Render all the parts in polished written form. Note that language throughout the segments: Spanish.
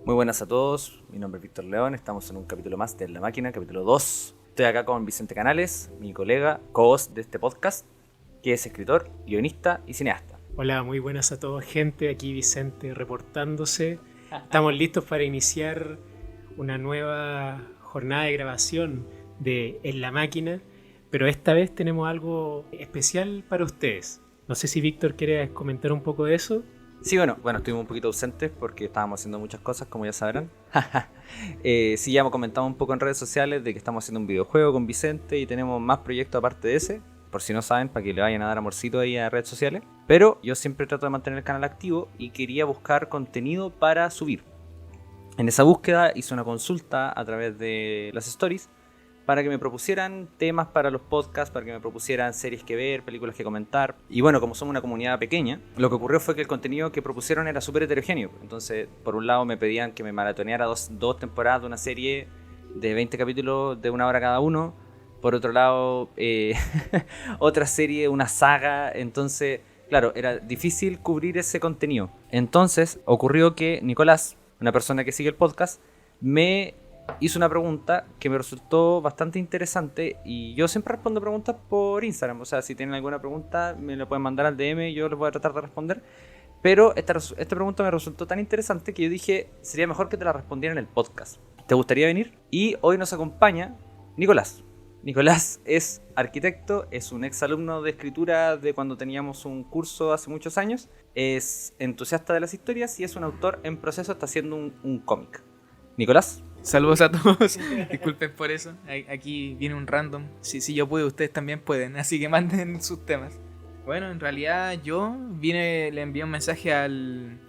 Muy buenas a todos, mi nombre es Víctor León, estamos en un capítulo más de La Máquina, capítulo 2. Estoy acá con Vicente Canales, mi colega, co-host de este podcast, que es escritor, guionista y cineasta. Hola, muy buenas a todos, gente. Aquí Vicente reportándose. Estamos listos para iniciar una nueva jornada de grabación de En la Máquina, pero esta vez tenemos algo especial para ustedes. No sé si Víctor quiere comentar un poco de eso. Sí, bueno, estuvimos un poquito ausentes porque estábamos haciendo muchas cosas, como ya sabrán. Sí, ya hemos comentado un poco en redes sociales de que estamos haciendo un videojuego con Vicente y tenemos más proyectos aparte de ese. Por si no saben, para que le vayan a dar amorcito ahí a redes sociales. Pero yo siempre trato de mantener el canal activo y quería buscar contenido para subir. En esa búsqueda hice una consulta a través de las stories para que me propusieran temas para los podcasts, para que me propusieran series que ver, películas que comentar. Y bueno, como somos una comunidad pequeña, lo que ocurrió fue que el contenido que propusieron era súper heterogéneo. Entonces, por un lado me pedían que me maratoneara dos temporadas de una serie de 20 capítulos de 1 hora cada uno. Por otro lado, otra serie, una saga. Entonces, claro, era difícil cubrir ese contenido. Entonces, ocurrió que Nicolás, una persona que sigue el podcast, me hizo una pregunta que me resultó bastante interesante. Y yo siempre respondo preguntas por Instagram. O sea, si tienen alguna pregunta, me la pueden mandar al DM y yo les voy a tratar de responder. Pero esta pregunta me resultó tan interesante que yo dije, sería mejor que te la respondiera en el podcast. ¿Te gustaría venir? Y hoy nos acompaña Nicolás. Nicolás es arquitecto, es un ex alumno de escritura de cuando teníamos un curso hace muchos años, es entusiasta de las historias y es un autor en proceso, está haciendo un cómic. Nicolás. Saludos a todos, disculpen por eso, aquí viene un random, si yo puedo ustedes también pueden, así que manden sus temas. Bueno, en realidad yo le envié un mensaje al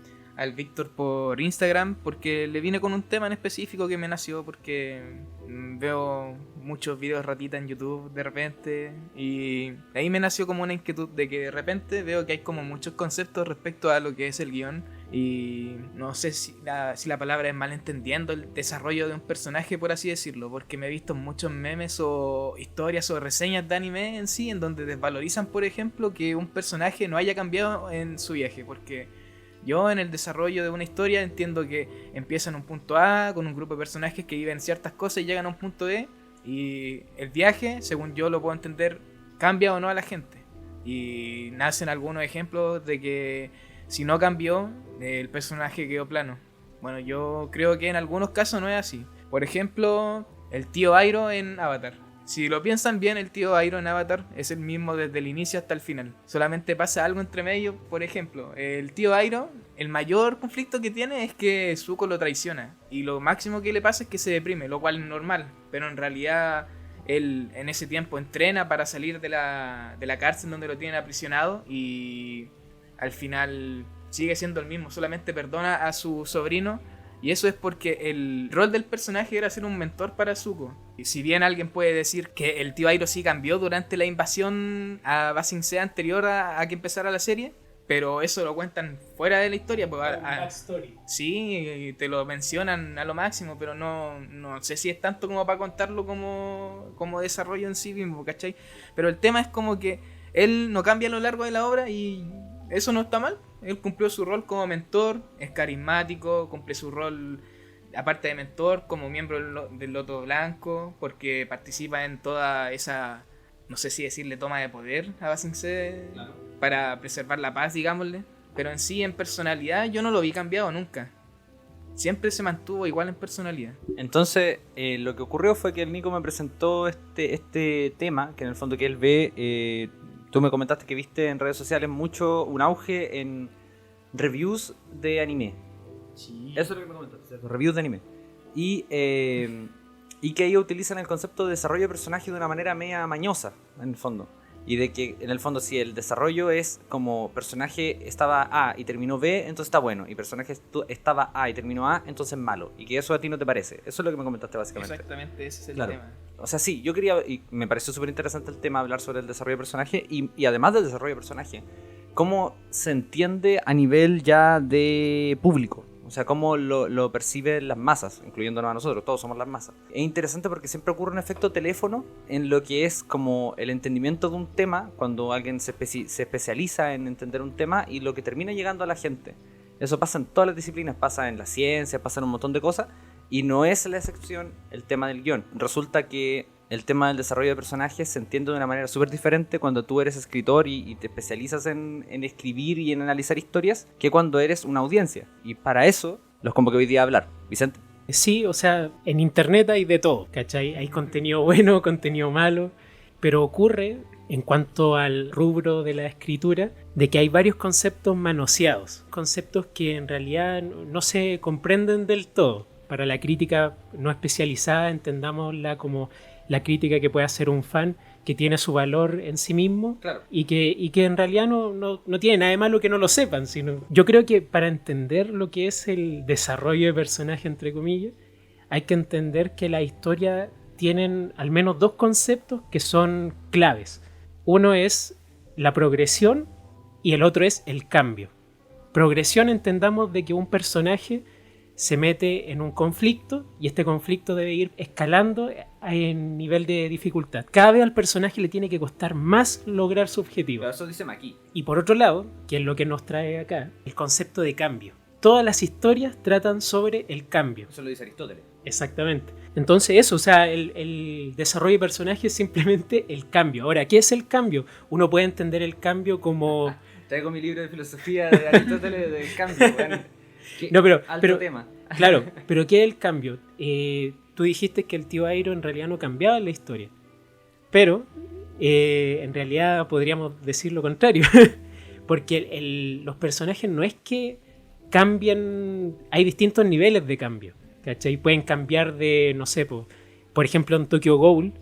Víctor por Instagram porque le vine con un tema en específico que me nació porque veo muchos videos ratita en YouTube de repente y ahí me nació como una inquietud de que de repente veo que hay como muchos conceptos respecto a lo que es el guión y no sé si la palabra es malentendiendo el desarrollo de un personaje, por así decirlo, porque me he visto muchos memes o historias o reseñas de anime en sí en donde desvalorizan, por ejemplo, que un personaje no haya cambiado en su viaje, porque yo en el desarrollo de una historia entiendo que empieza en un punto A con un grupo de personajes que viven ciertas cosas y llegan a un punto B y el viaje, según yo lo puedo entender, cambia o no a la gente. Y nacen algunos ejemplos de que si no cambió, el personaje quedó plano. Bueno, yo creo que en algunos casos no es así. Por ejemplo, el tío Airo en Avatar. Si lo piensan bien, el tío Airo en Avatar es el mismo desde el inicio hasta el final. Solamente pasa algo entre medio. Por ejemplo, el tío Airo, el mayor conflicto que tiene es que Zuko lo traiciona. Y lo máximo que le pasa es que se deprime, lo cual es normal. Pero en realidad él en ese tiempo entrena para salir de la cárcel donde lo tienen aprisionado. Y al final sigue siendo el mismo, solamente perdona a su sobrino. Y eso es porque el rol del personaje era ser un mentor para Zuko. Y si bien alguien puede decir que el tío Airo sí cambió durante la invasión a Ba Sing Se anterior a que empezara la serie, pero eso lo cuentan fuera de la historia. Backstory. Sí, te lo mencionan a lo máximo, pero no sé si es tanto como para contarlo como desarrollo en sí mismo, ¿cachai? Pero el tema es como que él no cambia a lo largo de la obra y eso no está mal. Él cumplió su rol como mentor, es carismático, cumple su rol, aparte de mentor, como miembro del Loto Blanco, porque participa en toda esa, no sé si decirle toma de poder a Ba Sing Se, claro, para preservar la paz, digámosle. Pero en sí, en personalidad, yo no lo vi cambiado nunca. Siempre se mantuvo igual en personalidad. Entonces, lo que ocurrió fue que el Nico me presentó este tema, que en el fondo que él ve. Tú me comentaste que viste en redes sociales mucho un auge en reviews de anime. Sí. Eso es lo que me comentaste, ¿cierto? Reviews de anime. Y que ellos utilizan el concepto de desarrollo de personaje de una manera media mañosa, en el fondo. Y de que, en el fondo, si el desarrollo es como personaje estaba A y terminó B, entonces está bueno. Y personaje estaba A y terminó A, entonces malo. Y que eso a ti no te parece. Eso es lo que me comentaste básicamente. Exactamente, ese es el claro. tema. O sea, sí, yo quería, y me pareció súper interesante el tema, hablar sobre el desarrollo de personaje. Y además del desarrollo de personaje, cómo se entiende a nivel ya de público. O sea, cómo lo perciben las masas, incluyéndonos a nosotros, todos somos las masas. Es interesante porque siempre ocurre un efecto teléfono en lo que es como el entendimiento de un tema, cuando alguien se especializa en entender un tema y lo que termina llegando a la gente. Eso pasa en todas las disciplinas, pasa en la ciencia, pasa en un montón de cosas, y no es la excepción el tema del guión. Resulta que el tema del desarrollo de personajes se entiende de una manera súper diferente cuando tú eres escritor y te especializas en escribir y en analizar historias, que cuando eres una audiencia. Y para eso los convoqué hoy día a hablar. Vicente. Sí, o sea, en internet hay de todo, ¿cachai? Hay contenido bueno, contenido malo, pero ocurre, en cuanto al rubro de la escritura, de que hay varios conceptos manoseados, conceptos que en realidad no se comprenden del todo. Para la crítica no especializada, entendámosla como la crítica que puede hacer un fan, que tiene su valor en sí mismo, Claro. y que en realidad no tiene nada de malo que no lo sepan, sino yo creo que para entender lo que es el desarrollo de personaje, entre comillas, hay que entender que la historia tienen al menos dos conceptos que son claves. Uno es la progresión y el otro es el cambio. Progresión, entendamos de que un personaje se mete en un conflicto y este conflicto debe ir escalando en nivel de dificultad. Cada vez al personaje le tiene que costar más lograr su objetivo. Pero eso dice Maki. Y por otro lado, que es lo que nos trae acá, el concepto de cambio. Todas las historias tratan sobre el cambio. Eso lo dice Aristóteles. Exactamente. Entonces eso, o sea, el desarrollo de personaje es simplemente el cambio. Ahora, ¿qué es el cambio? Uno puede entender el cambio como... Traigo mi libro de filosofía de Aristóteles del cambio, bueno. No, pero tema. Claro, pero ¿qué es el cambio? Tú dijiste que el tío Airo en realidad no cambiaba la historia, pero en realidad podríamos decir lo contrario, porque los personajes no es que cambian, hay distintos niveles de cambio, ¿cachai? Pueden cambiar de, no sé, por ejemplo en Tokyo Ghoul,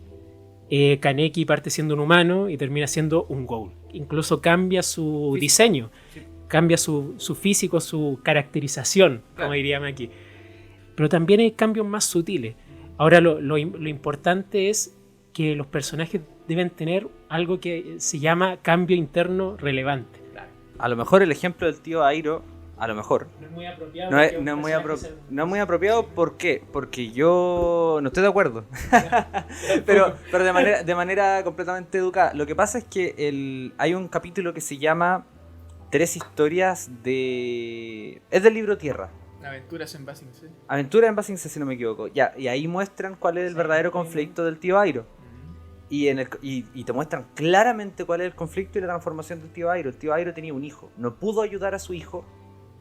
Kaneki parte siendo un humano y termina siendo un Ghoul, incluso cambia su diseño. Sí. Cambia su físico, su caracterización, claro, como diría Maki. Pero también hay cambios más sutiles. Ahora lo importante es que los personajes deben tener algo que se llama cambio interno relevante. Claro. A lo mejor el ejemplo del tío Airo, a lo mejor. No es muy apropiado. No es muy apropiado, ¿por qué? Porque yo no estoy de acuerdo. pero de manera completamente educada. Lo que pasa es que hay un capítulo que se llama... 3 historias de... Es del libro Tierra. Aventuras en Basing C. Aventuras en Basing C, si no me equivoco. Ya, y ahí muestran cuál es el verdadero conflicto del tío Airo. Y te muestran claramente cuál es el conflicto y la transformación del tío Airo. El tío Airo tenía un hijo. No pudo ayudar a su hijo.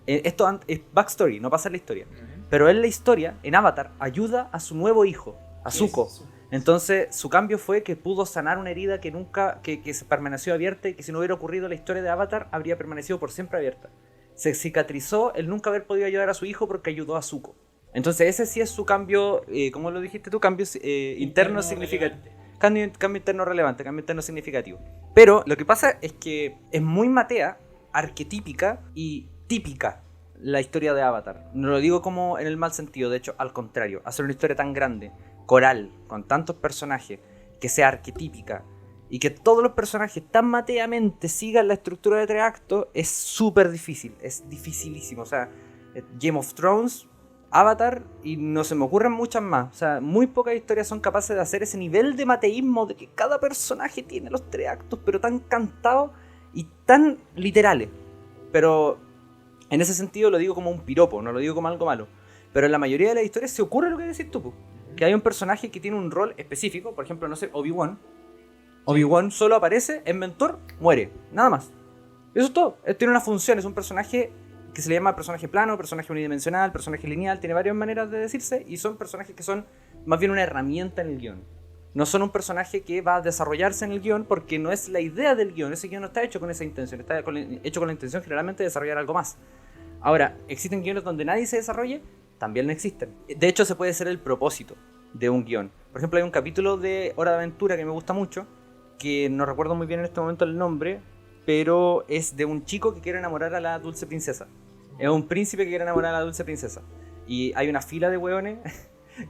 Esto es backstory, no pasa en la historia. Pero en la historia, en Avatar, ayuda a su nuevo hijo, a Zuko. Entonces su cambio fue que pudo sanar una herida que nunca que se permaneció abierta y que si no hubiera ocurrido la historia de Avatar habría permanecido por siempre abierta. Se cicatrizó el nunca haber podido ayudar a su hijo porque ayudó a Zuko. Entonces ese sí es su cambio, ¿cómo lo dijiste tú? Cambio interno significativo. Cambio interno relevante, cambio interno significativo. Pero lo que pasa es que es muy matea, arquetípica y típica la historia de Avatar. No lo digo como en el mal sentido, de hecho al contrario. Hacer una historia tan grande, coral, con tantos personajes, que sea arquetípica y que todos los personajes tan mateamente sigan la estructura de 3 actos es súper difícil, es dificilísimo. O sea, Game of Thrones, Avatar y no se me ocurren muchas más. O sea, muy pocas historias son capaces de hacer ese nivel de mateísmo de que cada personaje tiene los 3 actos, pero tan cantados y tan literales. Pero en ese sentido lo digo como un piropo, no lo digo como algo malo. Pero en la mayoría de las historias se ocurre lo que decís tú, pues. Que hay un personaje que tiene un rol específico, por ejemplo, no sé, Obi-Wan. Obi-Wan solo aparece, es mentor, muere, nada más. Eso es todo, él tiene una función, es un personaje que se le llama personaje plano, personaje unidimensional, personaje lineal, tiene varias maneras de decirse, y son personajes que son más bien una herramienta en el guión. No son un personaje que va a desarrollarse en el guión porque no es la idea del guión, ese guión no está hecho con esa intención, está hecho con la intención generalmente de desarrollar algo más. Ahora, ¿existen guiones donde nadie se desarrolle? También no existen. De hecho, se puede ser el propósito de un guión. Por ejemplo, hay un capítulo de Hora de Aventura que me gusta mucho, que no recuerdo muy bien en este momento el nombre, pero es de un chico que quiere enamorar a la dulce princesa. Es un príncipe que quiere enamorar a la dulce princesa. Y hay una fila de hueones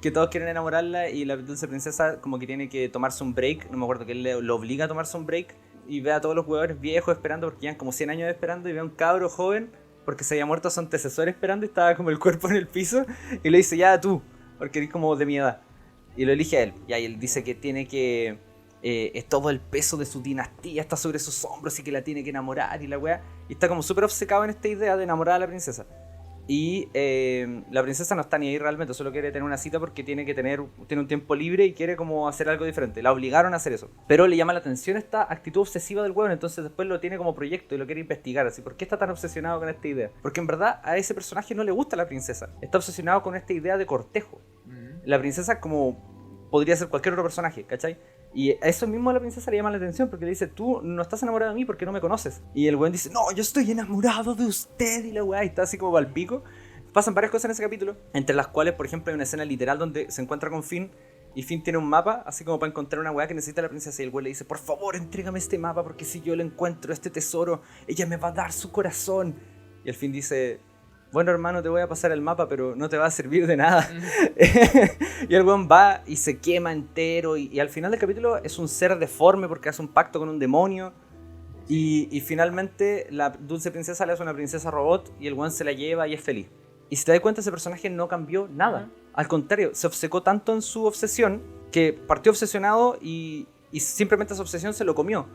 que todos quieren enamorarla y la dulce princesa como que tiene que tomarse un break. No me acuerdo que él lo obliga a tomarse un break y ve a todos los hueones viejos esperando porque llevan como 100 años esperando y ve a un cabro joven porque se había muerto a su antecesor esperando y estaba como el cuerpo en el piso y le dice ya tú, porque eres como de mi edad. Y lo elige a él. Y ahí él dice que tiene que... todo el peso de su dinastía está sobre sus hombros y que la tiene que enamorar y la weá. y está como súper obcecado en esta idea de enamorar a la princesa. Y la princesa no está ni ahí realmente, solo quiere tener una cita porque tiene un tiempo libre y quiere como hacer algo diferente. La obligaron a hacer eso. Pero le llama la atención esta actitud obsesiva del huevón, entonces después lo tiene como proyecto y lo quiere investigar. Así, ¿por qué está tan obsesionado con esta idea? Porque en verdad a ese personaje no le gusta la princesa. Está obsesionado con esta idea de cortejo. La princesa como podría ser cualquier otro personaje, ¿cachai? Y a eso mismo a la princesa le llama la atención porque le dice, tú no estás enamorado de mí porque no me conoces. Y el weón dice, no, yo estoy enamorado de usted. Y la weá está así como pa'l pico. Pasan varias cosas en ese capítulo, entre las cuales, por ejemplo, hay una escena literal donde se encuentra con Finn y Finn tiene un mapa, así como para encontrar una weá que necesita la princesa. Y el weón le dice, por favor, entrégame este mapa porque si yo le encuentro este tesoro, ella me va a dar su corazón. Y el Finn dice, bueno, hermano, te voy a pasar el mapa, pero no te va a servir de nada. Y el weón va y se quema entero. Y al final del capítulo es un ser deforme porque hace un pacto con un demonio. Y finalmente la dulce princesa le hace una princesa robot y el weón se la lleva y es feliz. Y si te das cuenta, ese personaje no cambió nada. Al contrario, se obcecó tanto en su obsesión que partió obsesionado y simplemente esa obsesión se lo comió.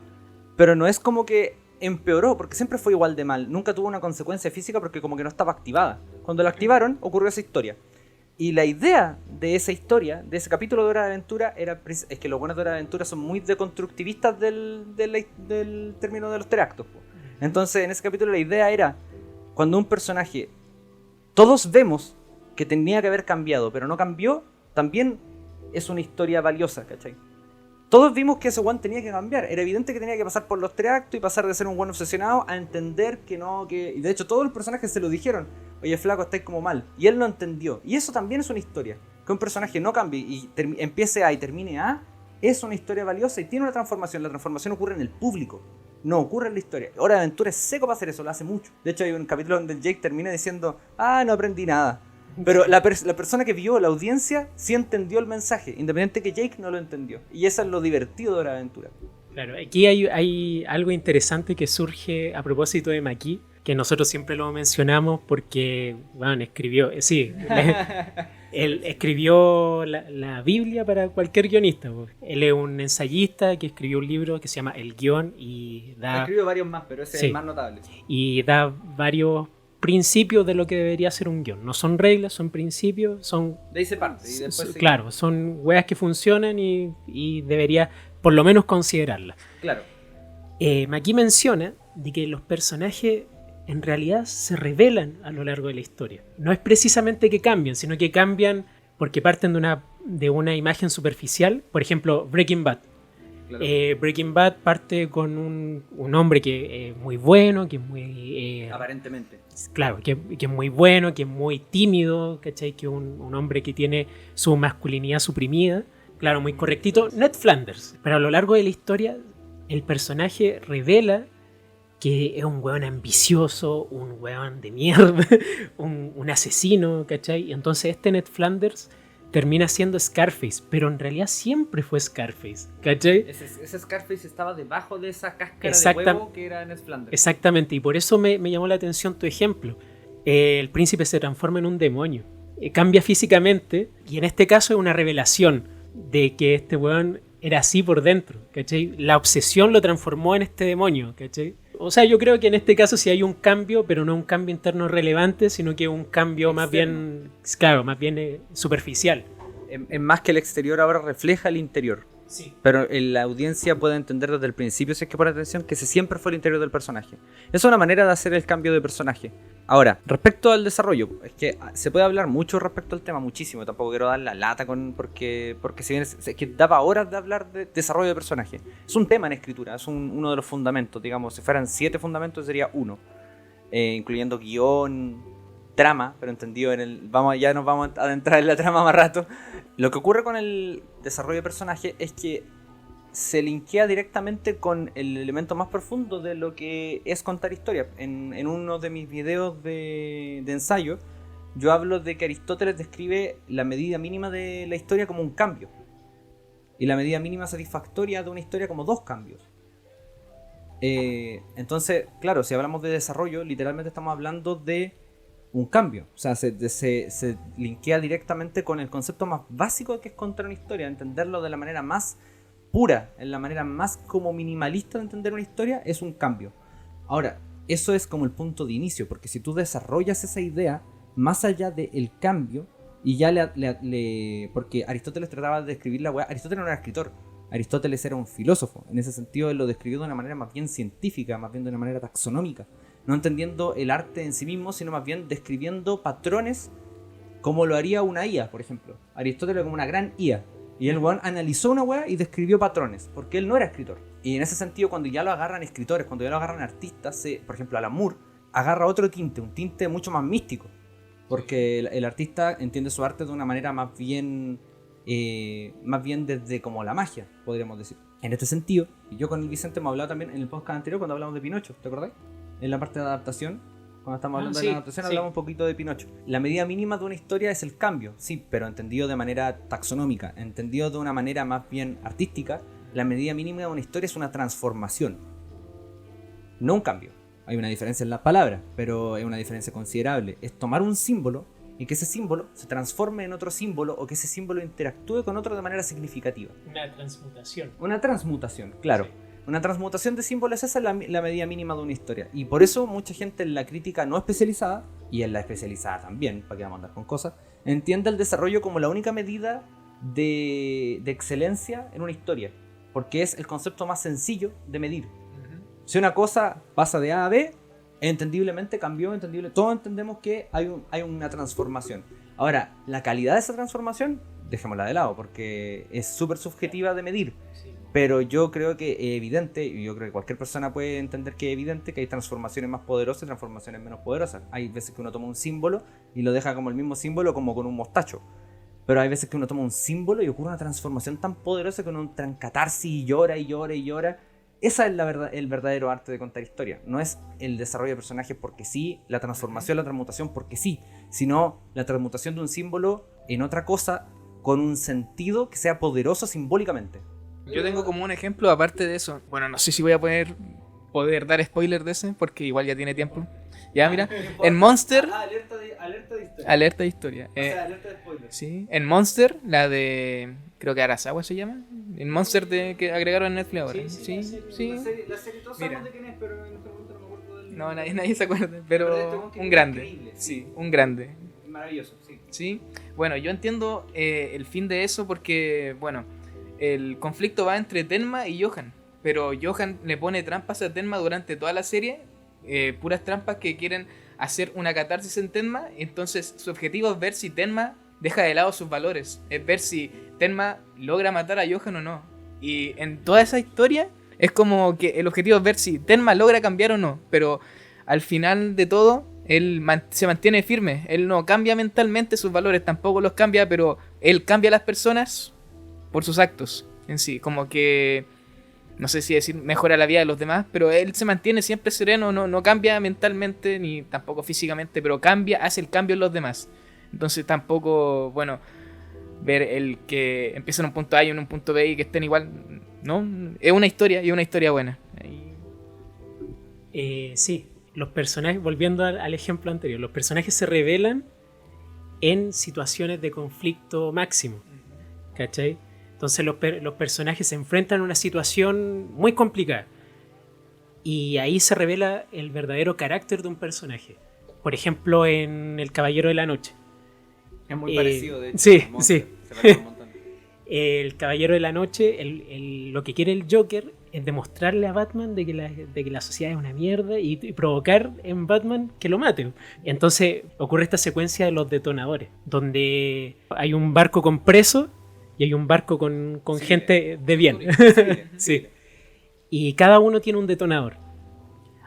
Pero no es como que empeoró, porque siempre fue igual de mal. Nunca tuvo una consecuencia física porque como que no estaba activada. Cuando la activaron, ocurrió esa historia. Y la idea de esa historia, de ese capítulo de Hora de Aventura, es que los buenos de Hora de Aventura son muy deconstructivistas del término de los teractos. Entonces, en ese capítulo la idea era, cuando un personaje, todos vemos que tenía que haber cambiado, pero no cambió, también es una historia valiosa, ¿cachai? Todos vimos que ese one tenía que cambiar. Era evidente que tenía que pasar por los tres actos y pasar de ser un buen obsesionado a entender que no, que... Y de hecho todos los personajes se lo dijeron. Oye, flaco, estáis como mal. Y él lo entendió. Y eso también es una historia. Que un personaje no cambie y empiece A y termine A, es una historia valiosa y tiene una transformación. La transformación ocurre en el público, no ocurre en la historia. Hora de Aventura es seco para hacer eso, lo hace mucho. De hecho hay un capítulo donde Jake termina diciendo, no aprendí nada. Pero la persona que vio, la audiencia, sí entendió el mensaje, independiente que Jake no lo entendió. Y eso es lo divertido de Hora de Aventura. Claro, aquí hay algo interesante que surge a propósito de Maki, que nosotros siempre lo mencionamos porque, bueno, escribió, él escribió la Biblia para cualquier guionista. Pues. Él es un ensayista que escribió un libro que se llama El Guión y da... Escribió varios más, pero ese es el más notable. Y da varios principios de lo que debería ser un guión. No son reglas, son principios, son... De ahí se parte. Y después claro, son weas que funcionan y debería por lo menos considerarlas. Claro. Maki menciona de que los personajes en realidad se revelan a lo largo de la historia. No es precisamente que cambien, sino que cambian porque parten de una imagen superficial. Por ejemplo, Breaking Bad. Claro. Breaking Bad parte con un hombre que es muy bueno, que es muy... aparentemente. Claro, que es muy bueno, que es muy tímido, ¿cachai? Que es un hombre que tiene su masculinidad suprimida. Claro, muy correctito. Ned Flanders. Pero a lo largo de la historia, el personaje revela que es un weón ambicioso, un weón de mierda, un asesino, ¿cachai? Y entonces Ned Flanders termina siendo Scarface, pero en realidad siempre fue Scarface, ¿cachai? Ese Scarface estaba debajo de esa cáscara de huevo que era Ned Flanders. Exactamente, y por eso me llamó la atención tu ejemplo. El príncipe se transforma en un demonio, cambia físicamente, y en este caso es una revelación de que este weón era así por dentro, ¿cachai? La obsesión lo transformó en este demonio, ¿cachai? O sea, yo creo que en este caso sí hay un cambio, pero no un cambio interno relevante, sino que un cambio más bien, claro, más bien superficial. Es más que el exterior ahora refleja el interior. Sí. Pero la audiencia puede entender desde el principio, si es que pone atención, que ese siempre fue el interior del personaje. Es una manera de hacer el cambio de personaje. Ahora, respecto al desarrollo, es que se puede hablar mucho respecto al tema, muchísimo. Tampoco quiero dar la lata porque si bien es que daba horas de hablar de desarrollo de personaje. Es un tema en escritura, es uno de los fundamentos, digamos. Si fueran 7 fundamentos sería uno, incluyendo guión, trama, pero entendido ya nos vamos a adentrar en la trama más rato. Lo que ocurre con el desarrollo de personaje es que se linkea directamente con el elemento más profundo de lo que es contar historias. En uno de mis videos de ensayo, yo hablo de que Aristóteles describe la medida mínima de la historia como un cambio. Y la medida mínima satisfactoria de una historia como 2 cambios. Entonces, claro, si hablamos de desarrollo, literalmente estamos hablando de un cambio. O sea, se linkea directamente con el concepto más básico que es contar una historia, entenderlo de la manera más pura, en la manera más como minimalista de entender una historia, es un cambio. Ahora, eso es como el punto de inicio, porque si tú desarrollas esa idea, más allá del cambio, y ya porque Aristóteles trataba de describir la weá. Aristóteles no era escritor, Aristóteles era un filósofo. En ese sentido, él lo describió de una manera más bien científica, más bien de una manera taxonómica, no entendiendo el arte en sí mismo, sino más bien describiendo patrones como lo haría una IA, por ejemplo. Aristóteles como una gran IA. Y el weón analizó una weá y describió patrones, porque él no era escritor. Y en ese sentido, cuando ya lo agarran escritores, cuando ya lo agarran artistas, por ejemplo, Alan Moore agarra otro tinte, un tinte mucho más místico. Porque el artista entiende su arte de una manera más bien desde como la magia, podríamos decir. En este sentido, yo con el Vicente hemos hablado también en el podcast anterior cuando hablamos de Pinocho, ¿te acordás? En la parte de adaptación, cuando estamos hablando de la adaptación, hablamos un poquito de Pinocho. La medida mínima de una historia es el cambio, sí, pero entendido de manera taxonómica, entendido de una manera más bien artística, la medida mínima de una historia es una transformación, no un cambio. Hay una diferencia en las palabras, pero es una diferencia considerable. Es tomar un símbolo y que ese símbolo se transforme en otro símbolo o que ese símbolo interactúe con otro de manera significativa. Una transmutación. Una transmutación, claro. Sí. Una transmutación de símbolos, esa es la medida mínima de una historia. Y por eso mucha gente en la crítica no especializada, y en la especializada también, para que vamos a andar con cosas, entiende el desarrollo como la única medida de excelencia en una historia. Porque es el concepto más sencillo de medir. Si una cosa pasa de A a B, entendiblemente cambió, todos entendemos que hay una transformación. Ahora, la calidad de esa transformación, dejémosla de lado, porque es súper subjetiva de medir. Sí. Pero yo creo que es evidente, y yo creo que cualquier persona puede entender que es evidente que hay transformaciones más poderosas y transformaciones menos poderosas. Hay veces que uno toma un símbolo y lo deja como el mismo símbolo, como con un mostacho. Pero hay veces que uno toma un símbolo y ocurre una transformación tan poderosa que uno entra en catarsis y llora y llora y llora. Esa es el verdadero arte de contar historia. No es el desarrollo de personajes porque sí, la transformación, la transmutación porque sí, sino la transmutación de un símbolo en otra cosa con un sentido que sea poderoso simbólicamente. Yo tengo como un ejemplo aparte de eso. Bueno, no sé si voy a poder dar spoiler de ese porque igual ya tiene tiempo. Ya, mira, en Monster... Alerta de historia. Alerta de historia. O sea, alerta de spoiler. Sí, en Monster, la de... Creo que Arasawa se llama. En Monster que agregaron en Netflix ahora. Sí. La serie todos sabemos de quién es, pero en este momento no me acuerdo del... No, nadie se acuerda, pero un grande. Sí, un grande. Maravilloso, sí. Sí, bueno, yo entiendo el fin de eso porque, bueno, el conflicto va entre Tenma y Johan. Pero Johan le pone trampas a Tenma durante toda la serie. Puras trampas que quieren hacer una catarsis en Tenma. Entonces su objetivo es ver si Tenma deja de lado sus valores, es ver si Tenma logra matar a Johan o no. Y en toda esa historia es como que el objetivo es ver si Tenma logra cambiar o no. Pero al final de todo él se mantiene firme, él no cambia mentalmente sus valores, tampoco los cambia, pero él cambia a las personas por sus actos en sí, como que no sé si decir mejora la vida de los demás, pero él se mantiene siempre sereno, no cambia mentalmente ni tampoco físicamente, pero hace el cambio en los demás. Entonces tampoco, bueno, ver el que empieza en un punto A y en un punto B y que estén igual, ¿no? Es una historia y una historia buena. Sí, los personajes, volviendo al ejemplo anterior, los personajes se revelan en situaciones de conflicto máximo, ¿cachai? Entonces los personajes se enfrentan a una situación muy complicada y ahí se revela el verdadero carácter de un personaje. Por ejemplo, en El Caballero de la Noche. Es muy parecido, de hecho. Sí. Se parece un montón. El Caballero de la Noche, lo que quiere el Joker es demostrarle a Batman de que la sociedad es una mierda y provocar en Batman que lo mate. Entonces ocurre esta secuencia de los detonadores, donde hay un barco con presos y hay un barco con gente de bien. Sí. Y cada uno tiene un detonador.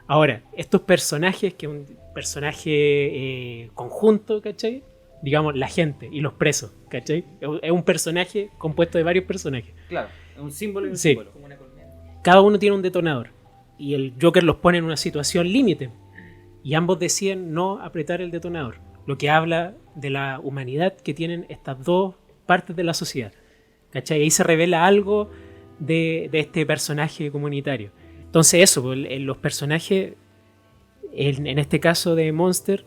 Ahora, estos personajes, que es un personaje conjunto, ¿cachai? Digamos, la gente y los presos, ¿cachai? Es un personaje compuesto de varios personajes. Claro, es un símbolo y un sí. símbolo. Cada uno tiene un detonador. Y el Joker los pone en una situación límite. Y ambos deciden no apretar el detonador. Lo que habla de la humanidad que tienen estas dos partes de la sociedad. ¿Cachai? Y ahí se revela algo de este personaje comunitario. Entonces eso, los personajes... En este caso de Monster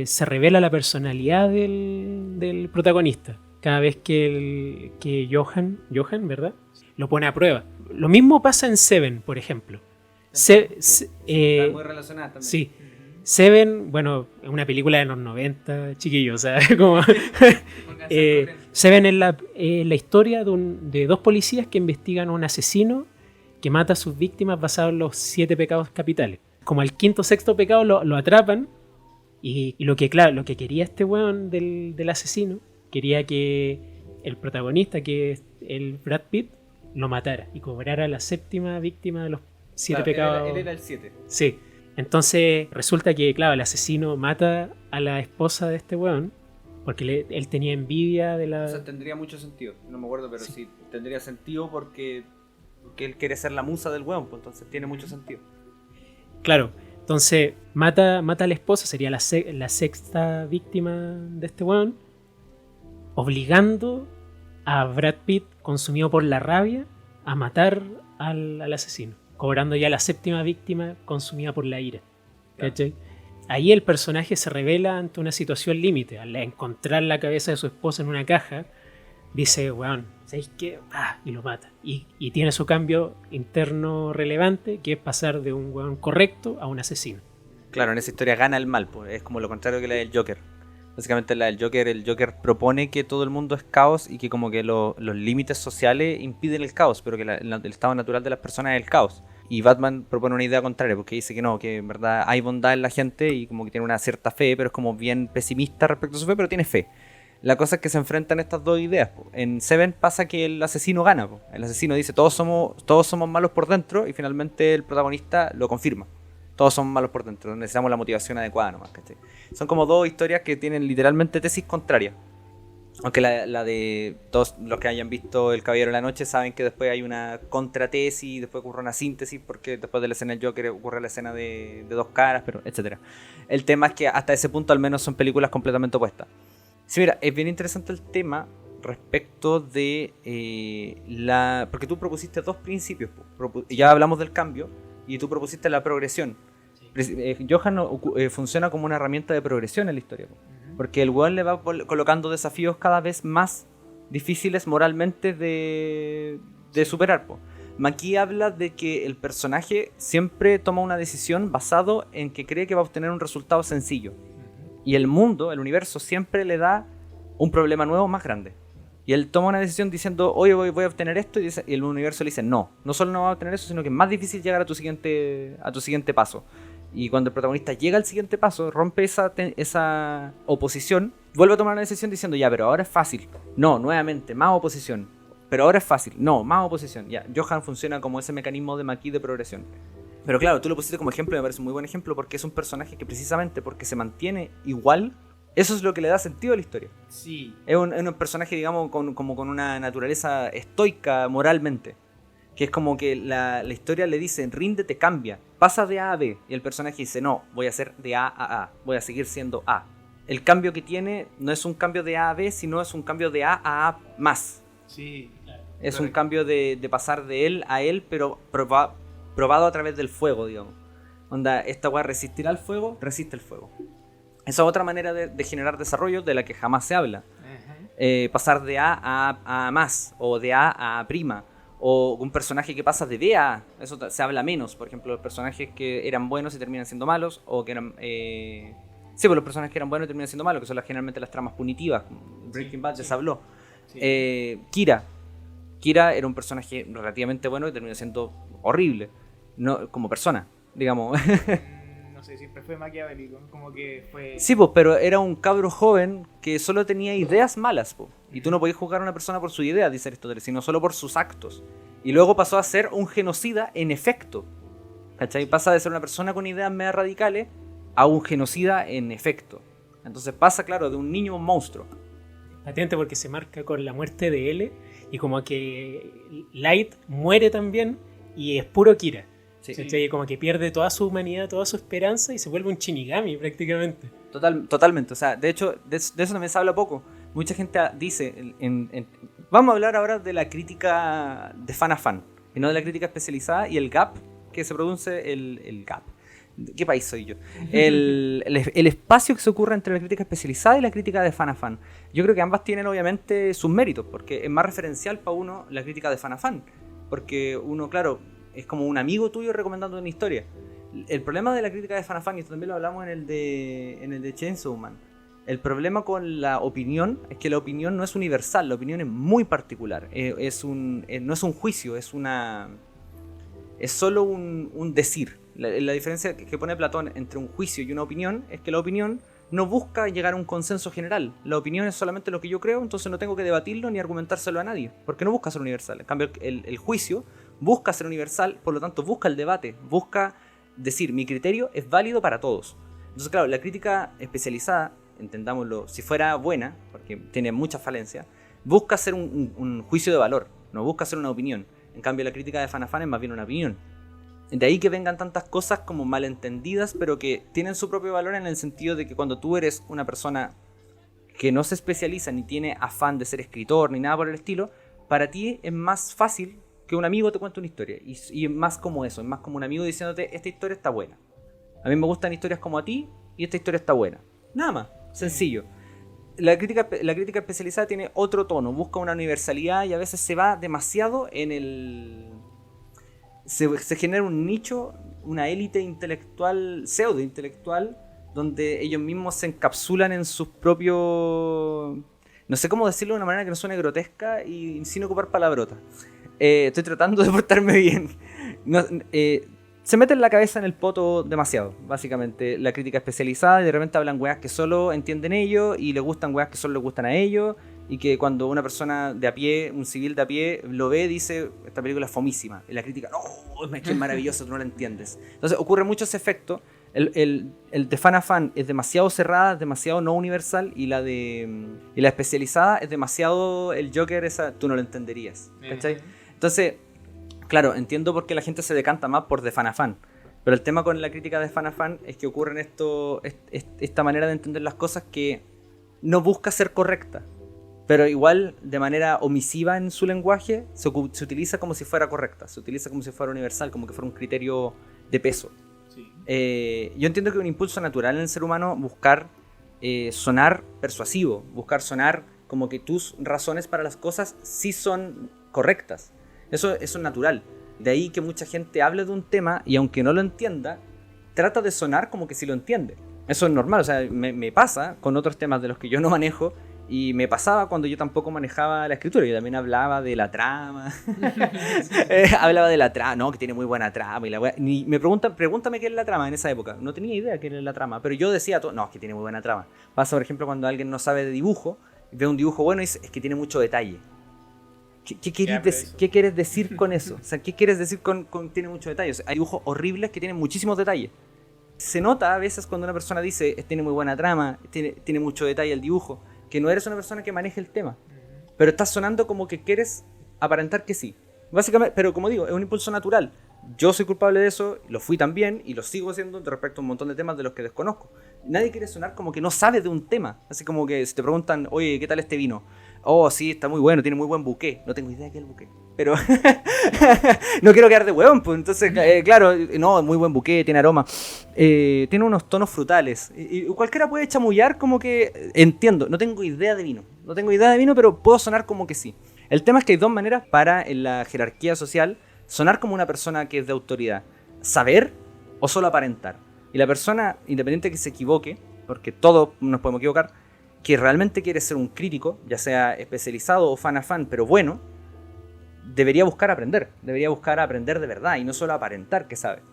se revela la personalidad del protagonista cada vez que Johan, ¿verdad? Lo pone a prueba. Lo mismo pasa en Seven, por ejemplo. Están muy relacionadas también. Sí. Seven, bueno, es una película de los 90, chiquillos, o sea, como... Seven es la historia de dos policías que investigan a un asesino que mata a sus víctimas basado en los 7 pecados capitales. Como al quinto o sexto pecado lo atrapan y lo que quería este weón del asesino, quería que el protagonista, que es el Brad Pitt, lo matara y cobrara la 7ª víctima de los 7 pecados. Él era el 7. Sí. Entonces resulta que, claro, el asesino mata a la esposa de este weón porque él tenía envidia de la... O sea, tendría mucho sentido. No me acuerdo, pero sí tendría sentido porque él quiere ser la musa del weón, pues entonces tiene mucho sentido. Claro, entonces mata a la esposa, sería la 6ª víctima de este weón, obligando a Brad Pitt, consumido por la rabia, a matar al asesino, cobrando ya la 7ª víctima consumida por la ira. ¿Cachai? Ahí el personaje se revela ante una situación límite. Al encontrar la cabeza de su esposa en una caja, dice, weón, ¿sabéis qué? Y lo mata. Y tiene su cambio interno relevante, que es pasar de un weón correcto a un asesino. Claro, en esa historia gana el mal, pues. Es como lo contrario que la del Joker. Básicamente la del Joker, el Joker propone que todo el mundo es caos y que como que los límites sociales impiden el caos, pero que el estado natural de las personas es el caos. Y Batman propone una idea contraria, porque dice que no, que en verdad hay bondad en la gente y como que tiene una cierta fe, pero es como bien pesimista respecto a su fe, pero tiene fe. La cosa es que se enfrentan estas dos ideas, po. En Seven pasa que el asesino gana, po. El asesino dice todos somos malos por dentro y finalmente el protagonista lo confirma. Todos somos malos por dentro, necesitamos la motivación adecuada nomás, ¿cachai? Son como dos historias que tienen literalmente tesis contrarias. Aunque la de todos los que hayan visto El Caballero de la Noche saben que después hay una contratesis, después ocurre una síntesis, porque después de la escena del Joker ocurre la escena de dos caras, pero etcétera. El tema es que hasta ese punto al menos son películas completamente opuestas. Sí, mira, es bien interesante el tema respecto de porque tú propusiste dos principios. Ya hablamos del cambio y tú propusiste la progresión. Johan funciona como una herramienta de progresión en la historia, porque el weón le va colocando desafíos cada vez más difíciles moralmente de superar. Maki habla de que el personaje siempre toma una decisión basado en que cree que va a obtener un resultado sencillo. Y el mundo, el universo, siempre le da un problema nuevo más grande. Y él toma una decisión diciendo, oye, voy a obtener esto, y el universo le dice, no solo no va a obtener eso, sino que es más difícil llegar a tu siguiente paso. Y cuando el protagonista llega al siguiente paso, rompe esa oposición, vuelve a tomar una decisión diciendo, ya, pero ahora es fácil. No, nuevamente, más oposición. Pero ahora es fácil. No, más oposición. Ya, Johan funciona como ese mecanismo de Maki de progresión. Pero claro, tú lo pusiste como ejemplo y me parece un muy buen ejemplo porque es un personaje que precisamente porque se mantiene igual, eso es lo que le da sentido a la historia. Sí. Es un personaje, digamos, como con una naturaleza estoica moralmente. Que es como que la historia le dice, ríndete, cambia, pasa de A a B. Y el personaje dice, no, voy a ser de A a A, voy a seguir siendo A. El cambio que tiene no es un cambio de A a B, sino es un cambio de A a A más. Sí, claro. Es correcto. Un cambio de pasar de él a él, pero probado a través del fuego, digamos. Onda, esta weá resistirá al fuego, resiste el fuego. Esa es otra manera de generar desarrollo de la que jamás se habla. Pasar de A a más, o de A a prima. O un personaje que pasa de B a A, eso se habla menos. Por ejemplo, los personajes que eran buenos y terminan siendo malos, o que eran... Sí, pues los personajes que eran buenos y terminan siendo malos, que son generalmente las tramas punitivas. Breaking Bad ya se habló. Sí. Kira era un personaje relativamente bueno y terminó siendo horrible, no, como persona, digamos. No sé, siempre fue maquiavélico, como que fue... Sí, pues, pero era un cabro joven que solo tenía ideas malas, pues. Y tú no podías juzgar a una persona por su idea, dice Aristóteles, sino solo por sus actos. Y luego pasó a ser un genocida en efecto. ¿Cachai? Pasa de ser una persona con ideas medio radicales a un genocida en efecto. Entonces pasa, claro, de un niño a un monstruo. Atente porque se marca con la muerte de L y como que Light muere también y es puro Kira. Sí. ¿Cachai? Como que pierde toda su humanidad, toda su esperanza y se vuelve un Shinigami prácticamente. Totalmente, o sea, de hecho, de eso también se habla poco. Mucha gente dice, vamos a hablar ahora de la crítica de fan a fan, y no de la crítica especializada y el gap que se produce, el gap. ¿Qué país soy yo? El espacio que se ocurre entre la crítica especializada y la crítica de fan a fan. Yo creo que ambas tienen obviamente sus méritos, porque es más referencial para uno la crítica de fan a fan. Porque uno, claro, es como un amigo tuyo recomendando una historia. El problema de la crítica de Fanafan, y esto también lo hablamos en el de Chainsaw Man, el problema con la opinión es que la opinión no es universal, la opinión es muy particular, no es un juicio, es solo un decir. La diferencia que pone Platón entre un juicio y una opinión es que la opinión no busca llegar a un consenso general. La opinión es solamente lo que yo creo, entonces no tengo que debatirlo ni argumentárselo a nadie, porque no busca ser universal. En cambio, el juicio busca ser universal, por lo tanto busca el debate, busca decir, mi criterio es válido para todos. Entonces, claro, la crítica especializada, entendámoslo, si fuera buena, porque tiene muchas falencias, busca hacer un juicio de valor, no busca hacer una opinión. En cambio, la crítica de Fanafan es más bien una opinión. De ahí que vengan tantas cosas como malentendidas, pero que tienen su propio valor en el sentido de que cuando tú eres una persona que no se especializa ni tiene afán de ser escritor ni nada por el estilo, para ti es más fácil que un amigo te cuente una historia. Y es más como eso, es más como un amigo diciéndote, esta historia está buena. A mí me gustan historias como a ti y esta historia está buena. Nada más, sencillo. La crítica especializada tiene otro tono, busca una universalidad y a veces se va demasiado en el... Se genera un nicho, una élite intelectual, pseudo intelectual, donde ellos mismos se encapsulan en sus propios... No sé cómo decirlo de una manera que no suene grotesca y sin ocupar palabrotas. Estoy tratando de portarme bien. Se meten la cabeza en el poto demasiado, básicamente. La crítica especializada y de repente hablan weas que solo entienden ellos y les gustan weas que solo les gustan a ellos. Y que cuando una persona de a pie, un civil de a pie, lo ve, dice, esta película es fomísima. Y la crítica, no, es que es maravilloso, tú no la entiendes. Entonces ocurre mucho ese efecto. El de fan a fan es demasiado cerrada, es demasiado no universal. Y la especializada es demasiado el Joker, esa tú no lo entenderías. ¿Cachai? Entonces, claro, entiendo por qué la gente se decanta más por de fan a fan. Pero el tema con la crítica de fan a fan es que ocurre en esta manera de entender las cosas que no busca ser correcta. Pero igual, de manera omisiva en su lenguaje, se utiliza como si fuera correcta. Se utiliza como si fuera universal, como que fuera un criterio de peso. Sí. Yo entiendo que es un impulso natural en el ser humano buscar sonar persuasivo. Buscar sonar como que tus razones para las cosas sí son correctas. Eso es natural. De ahí que mucha gente hable de un tema y aunque no lo entienda, trata de sonar como que sí lo entiende. Eso es normal. O sea, me pasa con otros temas de los que yo no manejo. Y me pasaba cuando yo tampoco manejaba la escritura. Yo también hablaba de la trama. Hablaba de la trama. No, que tiene muy buena trama. Y me pregúntame qué es la trama en esa época. No tenía idea qué era la trama. Pero yo decía todo. No, es que tiene muy buena trama. Pasa, por ejemplo, cuando alguien no sabe de dibujo. Ve un dibujo bueno y dice, es que tiene mucho detalle. ¿Qué quieres decir con eso? O sea, ¿qué quieres decir con tiene mucho detalle? O sea, hay dibujos horribles que tienen muchísimos detalles. Se nota a veces cuando una persona dice, tiene muy buena trama, tiene mucho detalle el dibujo, que no eres una persona que maneje el tema, pero estás sonando como que quieres aparentar que sí. Básicamente, pero como digo, es un impulso natural. Yo soy culpable de eso, lo fui también y lo sigo siendo respecto a un montón de temas de los que desconozco. Nadie quiere sonar como que no sabe de un tema. Así como que si te preguntan, oye, ¿qué tal este vino? Oh, sí, está muy bueno, tiene muy buen buqué. No tengo idea de qué es el buqué, pero no quiero quedar de huevón, pues entonces, claro, no, muy buen buqué, tiene aroma, tiene unos tonos frutales. Y cualquiera puede chamullar como que entiendo, no tengo idea de vino, pero puedo sonar como que sí. El tema es que hay dos maneras para, en la jerarquía social, sonar como una persona que es de autoridad: saber o solo aparentar. Y la persona, independiente de que se equivoque, porque todos nos podemos equivocar, que realmente quiere ser un crítico, ya sea especializado o fan a fan, pero bueno, debería buscar aprender de verdad y no solo aparentar que sabe.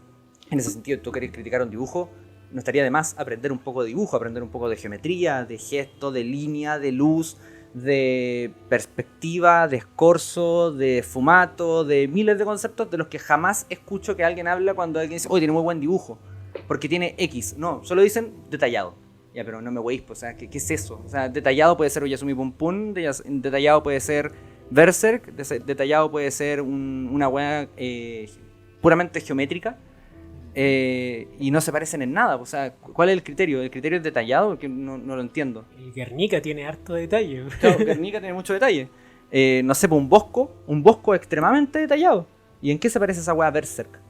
En ese sentido, tú querés criticar un dibujo, no estaría de más aprender un poco de dibujo, aprender un poco de geometría, de gesto, de línea, de luz, de perspectiva, de escorzo, de fumato, de miles de conceptos de los que jamás escucho que alguien habla cuando alguien dice, oye, tiene muy buen dibujo, porque tiene X. No, solo dicen detallado. Ya, pero no me weís, pues, o sea, ¿qué es eso? O sea, detallado puede ser Oyasumi Pum Pum, detallado puede ser Berserk, detallado puede ser una weá puramente geométrica, y no se parecen en nada. O sea, ¿cuál es el criterio? ¿El criterio es detallado? Que no lo entiendo. El Guernica tiene harto detalle. Claro, Guernica tiene mucho detalle. No sé, pues un bosco extremadamente detallado. ¿Y en qué se parece esa weá a Berserk?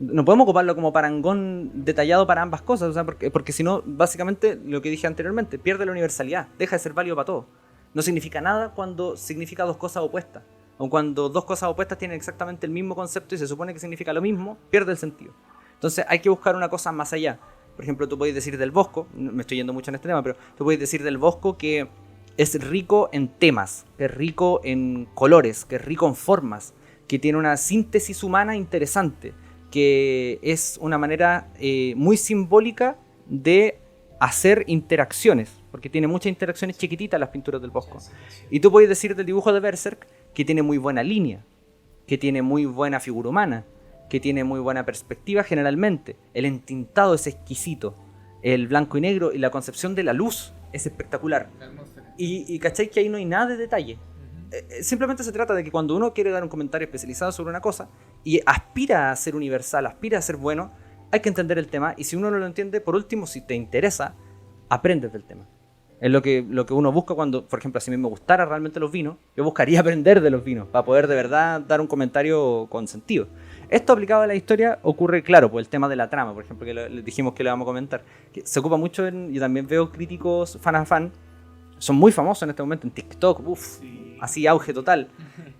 No podemos ocuparlo como parangón detallado para ambas cosas, o sea, porque si no, básicamente, lo que dije anteriormente, pierde la universalidad, deja de ser válido para todo. No significa nada cuando significa dos cosas opuestas. o cuando dos cosas opuestas tienen exactamente el mismo concepto y se supone que significa lo mismo, pierde el sentido. Entonces hay que buscar una cosa más allá. Por ejemplo, tú puedes decir del Bosco, me estoy yendo mucho en este tema, pero tú puedes decir del Bosco que es rico en temas, que es rico en colores, que es rico en formas, que tiene una síntesis humana interesante, que es una manera muy simbólica de hacer interacciones, porque tiene muchas interacciones chiquititas las pinturas del Bosco. Y tú puedes decir del dibujo de Berserk que tiene muy buena línea, que tiene muy buena figura humana, que tiene muy buena perspectiva generalmente. El entintado es exquisito, el blanco y negro y la concepción de la luz es espectacular. Y ¿cachai? Que ahí no hay nada de detalle. Simplemente se trata de que cuando uno quiere dar un comentario especializado sobre una cosa y aspira a ser universal, aspira a ser bueno, hay que entender el tema, y si uno no lo entiende, por último, si te interesa, aprendes del tema. Es lo que uno busca cuando, por ejemplo, si a mí me gustara realmente los vinos, yo buscaría aprender de los vinos para poder de verdad dar un comentario con sentido. Esto aplicado a la historia ocurre, claro, por el tema de la trama, por ejemplo, que le dijimos que le vamos a comentar. Que se ocupa mucho, yo también veo críticos fan, son muy famosos en este momento en TikTok, sí. Así auge total.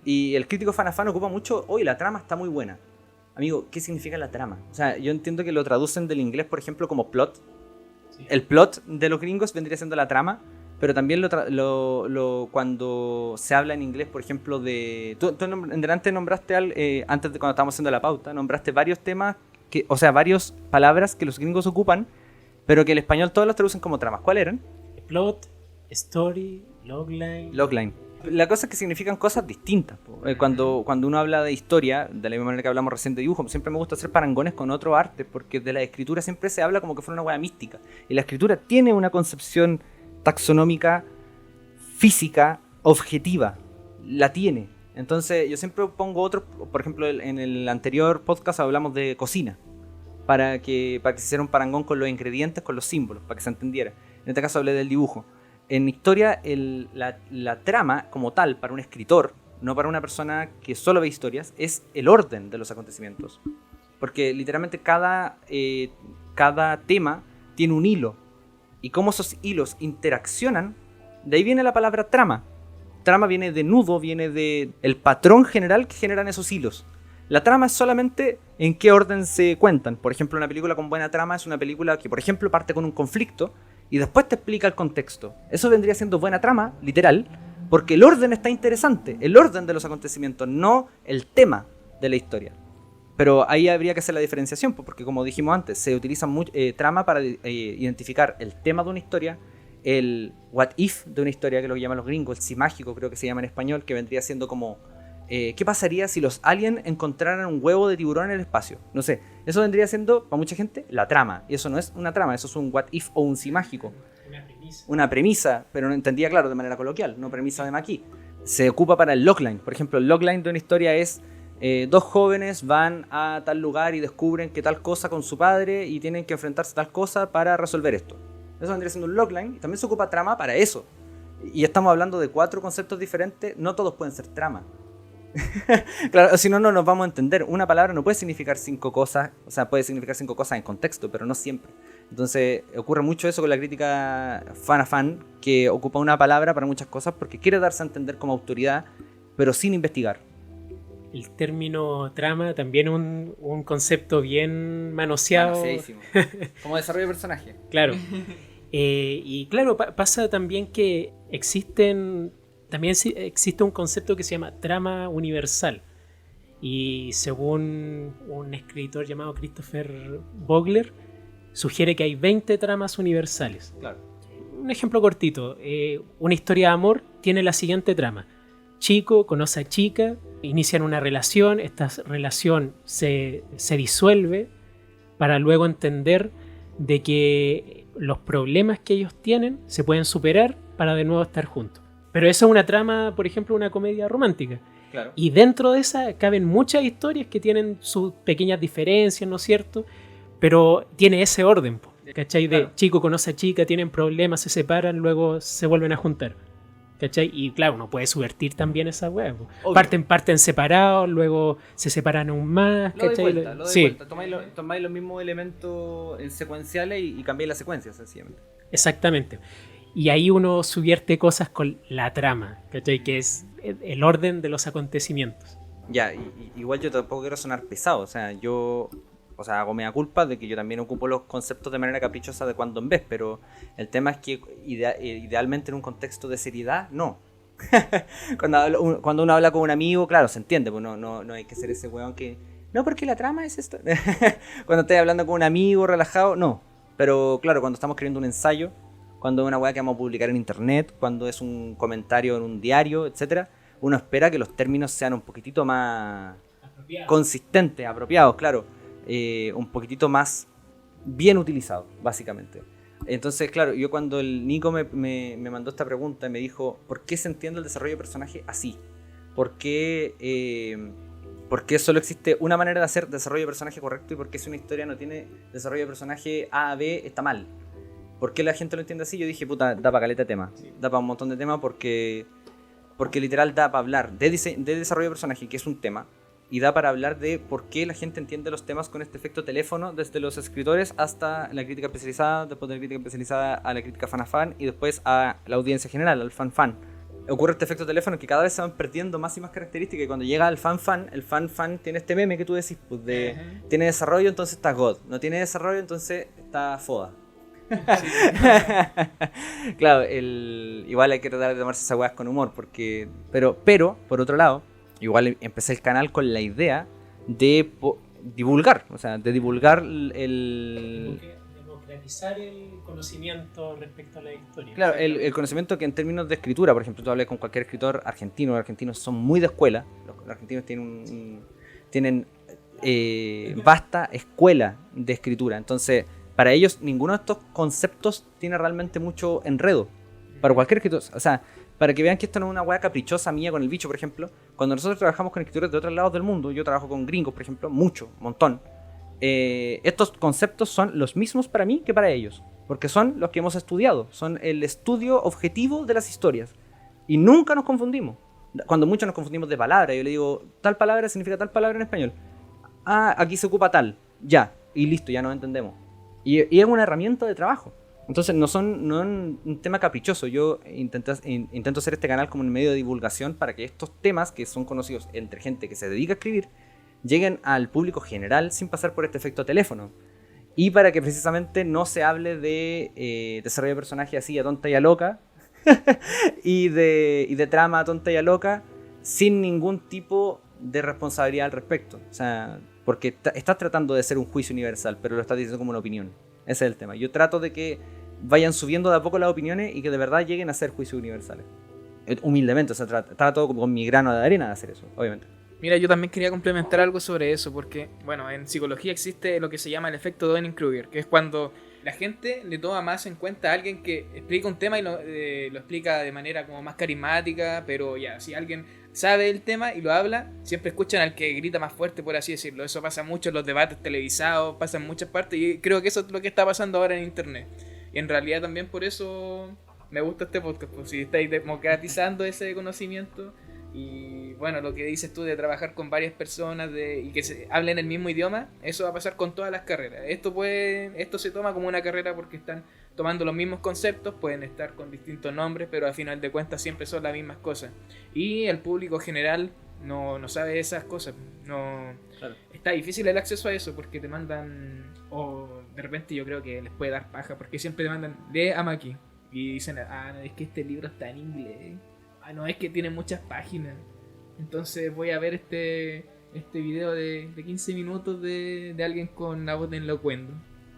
Y el crítico fan ocupa mucho, hoy la trama está muy buena. Amigo, ¿qué significa la trama? O sea, yo entiendo que lo traducen del inglés, por ejemplo, como plot. Sí. El plot de los gringos vendría siendo la trama, pero también cuando se habla en inglés, por ejemplo, de... Tú en delante nombraste, antes de cuando estábamos haciendo la pauta, nombraste varios temas, varias palabras que los gringos ocupan, pero que el español todos los traducen como tramas. ¿Cuáles eran? Plot, story, logline. Logline. La cosa es que significan cosas distintas. Cuando uno habla de historia, de la misma manera que hablamos recién de dibujo, siempre me gusta hacer parangones con otro arte, porque de la escritura siempre se habla como que fuera una hueá mística. Y la escritura tiene una concepción taxonómica, física, objetiva. La tiene. Entonces yo siempre pongo otros, por ejemplo, en el anterior podcast hablamos de cocina, para que se hiciera un parangón con los ingredientes, con los símbolos, para que se entendiera. En este caso hablé del dibujo. En historia, la trama como tal, para un escritor, no para una persona que solo ve historias, es el orden de los acontecimientos. Porque literalmente cada tema tiene un hilo. Y cómo esos hilos interaccionan, de ahí viene la palabra trama. Trama viene de nudo, viene de el patrón general que generan esos hilos. La trama es solamente en qué orden se cuentan. Por ejemplo, una película con buena trama es una película que, por ejemplo, parte con un conflicto y después te explica el contexto. Eso vendría siendo buena trama, literal, porque el orden está interesante, el orden de los acontecimientos, no el tema de la historia. Pero ahí habría que hacer la diferenciación, porque como dijimos antes, se utiliza trama para identificar el tema de una historia, el what if de una historia, que es lo que llaman los gringos, el si mágico creo que se llama en español, que vendría siendo como ¿qué pasaría si los aliens encontraran un huevo de tiburón en el espacio? No sé, eso vendría siendo, para mucha gente, la trama. Y eso no es una trama, eso es un what if o un si mágico. Una premisa, pero no entendía, claro, de manera coloquial, no premisa de Maquis. Se ocupa para el logline. Por ejemplo, el logline de una historia es dos jóvenes van a tal lugar y descubren que tal cosa con su padre y tienen que enfrentarse a tal cosa para resolver esto. Eso vendría siendo un logline. Y también se ocupa trama para eso. Y estamos hablando de 4 conceptos diferentes, no todos pueden ser trama. Claro, si no, no nos vamos a entender. Una palabra no puede significar 5 cosas, o sea, puede significar 5 cosas en contexto, pero no siempre. Entonces ocurre mucho eso con la crítica fan, que ocupa una palabra para muchas cosas porque quiere darse a entender como autoridad, pero sin investigar. El término trama también es un concepto bien manoseado. Como desarrollo de personaje. Claro. Y claro, pasa también que también existe un concepto que se llama trama universal. Y según un escritor llamado Christopher Vogler, sugiere que hay 20 tramas universales. Claro. Un ejemplo cortito. Una historia de amor tiene la siguiente trama. Chico conoce a chica, inician una relación, esta relación se disuelve para luego entender de que los problemas que ellos tienen se pueden superar para de nuevo estar juntos. Pero esa es una trama, por ejemplo, una comedia romántica. Claro. Y dentro de esa caben muchas historias que tienen sus pequeñas diferencias, ¿no es cierto? Pero tiene ese orden, ¿cachai? Claro. De chico conoce a chica, tienen problemas, se separan, luego se vuelven a juntar. ¿Cachai? Y claro, uno puede subvertir también esa wea. Parten separados, luego se separan aún más. Lo ¿cachai? de vuelta. Tomáis los mismos elementos secuenciales y cambiáis la secuencia, sencillamente. Exactamente. Y ahí uno subvierte cosas con la trama, ¿cachai? Que es el orden de los acontecimientos. Ya, igual yo tampoco quiero sonar pesado, o sea, hago mea culpa de que yo también ocupo los conceptos de manera caprichosa de cuando en vez, pero el tema es que idealmente en un contexto de seriedad, no. Cuando uno habla con un amigo, claro, se entiende, pues no hay que ser ese weón que... No, porque la trama es esto. Cuando estés hablando con un amigo relajado, no. Pero claro, cuando estamos escribiendo un ensayo, cuando es una weá que vamos a publicar en internet, cuando es un comentario en un diario, etcétera, uno espera que los términos sean un poquitito más consistentes, apropiados, claro. Un poquitito más bien utilizados, básicamente. Entonces, claro, yo cuando el Nico me mandó esta pregunta, me dijo, ¿por qué se entiende el desarrollo de personaje así? ¿Por qué solo existe una manera de hacer desarrollo de personaje correcto y por qué si una historia no tiene desarrollo de personaje A a B está mal? ¿Por qué la gente lo entiende así? Yo dije, puta, da para caleta de temas. Sí. Da para un montón de temas porque literal da para hablar de desarrollo de personaje, que es un tema, y da para hablar de por qué la gente entiende los temas con este efecto teléfono, desde los escritores hasta la crítica especializada, después de la crítica especializada a la crítica fan a fan y después a la audiencia general, al fan. Ocurre este efecto teléfono que cada vez se van perdiendo más y más características y cuando llega al fan, el fan tiene este meme que tú decís, pues de tiene desarrollo, entonces está God, no tiene desarrollo, entonces está Foda. Sí. Claro, igual hay que tratar de tomarse esas weas con humor, pero por otro lado, igual empecé el canal con la idea de divulgar, o sea, de divulgar democratizar el conocimiento respecto a la historia. Claro, el conocimiento que en términos de escritura, por ejemplo, tú hablas con cualquier escritor argentino, los argentinos son muy de escuela, los argentinos tienen vasta escuela de escritura, entonces para ellos ninguno de estos conceptos tiene realmente mucho enredo. Para cualquier escritor, o sea, para que vean que esto no es una hueá caprichosa mía con el bicho, por ejemplo, cuando nosotros trabajamos con escritores de otros lados del mundo, yo trabajo con gringos, por ejemplo, mucho, montón. Estos conceptos son los mismos para mí que para ellos, porque son los que hemos estudiado, son el estudio objetivo de las historias. Y nunca nos confundimos. Cuando muchos nos confundimos de palabra, yo le digo, tal palabra significa tal palabra en español. Ah, aquí se ocupa tal, ya, y listo, ya nos entendemos. Y es una herramienta de trabajo. Entonces no es un tema caprichoso. Yo intento hacer este canal como un medio de divulgación para que estos temas que son conocidos entre gente que se dedica a escribir lleguen al público general sin pasar por este efecto teléfono. Y para que precisamente no se hable de desarrollo de personaje así a tonta y a loca y de trama a tonta y a loca sin ningún tipo de responsabilidad al respecto. O sea, porque estás tratando de ser un juicio universal, pero lo estás diciendo como una opinión. Ese es el tema. Yo trato de que vayan subiendo de a poco las opiniones y que de verdad lleguen a ser juicios universales. Humildemente, o sea, trato con mi grano de arena de hacer eso, obviamente. Mira, yo también quería complementar algo sobre eso, porque, bueno, en psicología existe lo que se llama el efecto Dunning-Kruger, que es cuando la gente le toma más en cuenta a alguien que explica un tema y lo explica de manera como más carismática, pero ya, si alguien sabe el tema y lo habla, siempre escuchan al que grita más fuerte, por así decirlo. Eso pasa mucho en los debates televisados, pasa en muchas partes, y creo que eso es lo que está pasando ahora en internet. Y en realidad también por eso me gusta este podcast, pues si estáis democratizando ese conocimiento. Y bueno, lo que dices tú de trabajar con varias personas y que se hablen el mismo idioma, eso va a pasar con todas las carreras. Esto se toma como una carrera porque están tomando los mismos conceptos, pueden estar con distintos nombres, pero al final de cuentas siempre son las mismas cosas. Y el público general no sabe esas cosas. Claro. Está difícil el acceso a eso porque te mandan, o de repente yo creo que les puede dar paja, porque siempre te mandan, lee Amaki. Y dicen, es que este libro está en inglés. No, es que tiene muchas páginas. Entonces voy a ver este video de 15 minutos de alguien con la voz de elocuendo.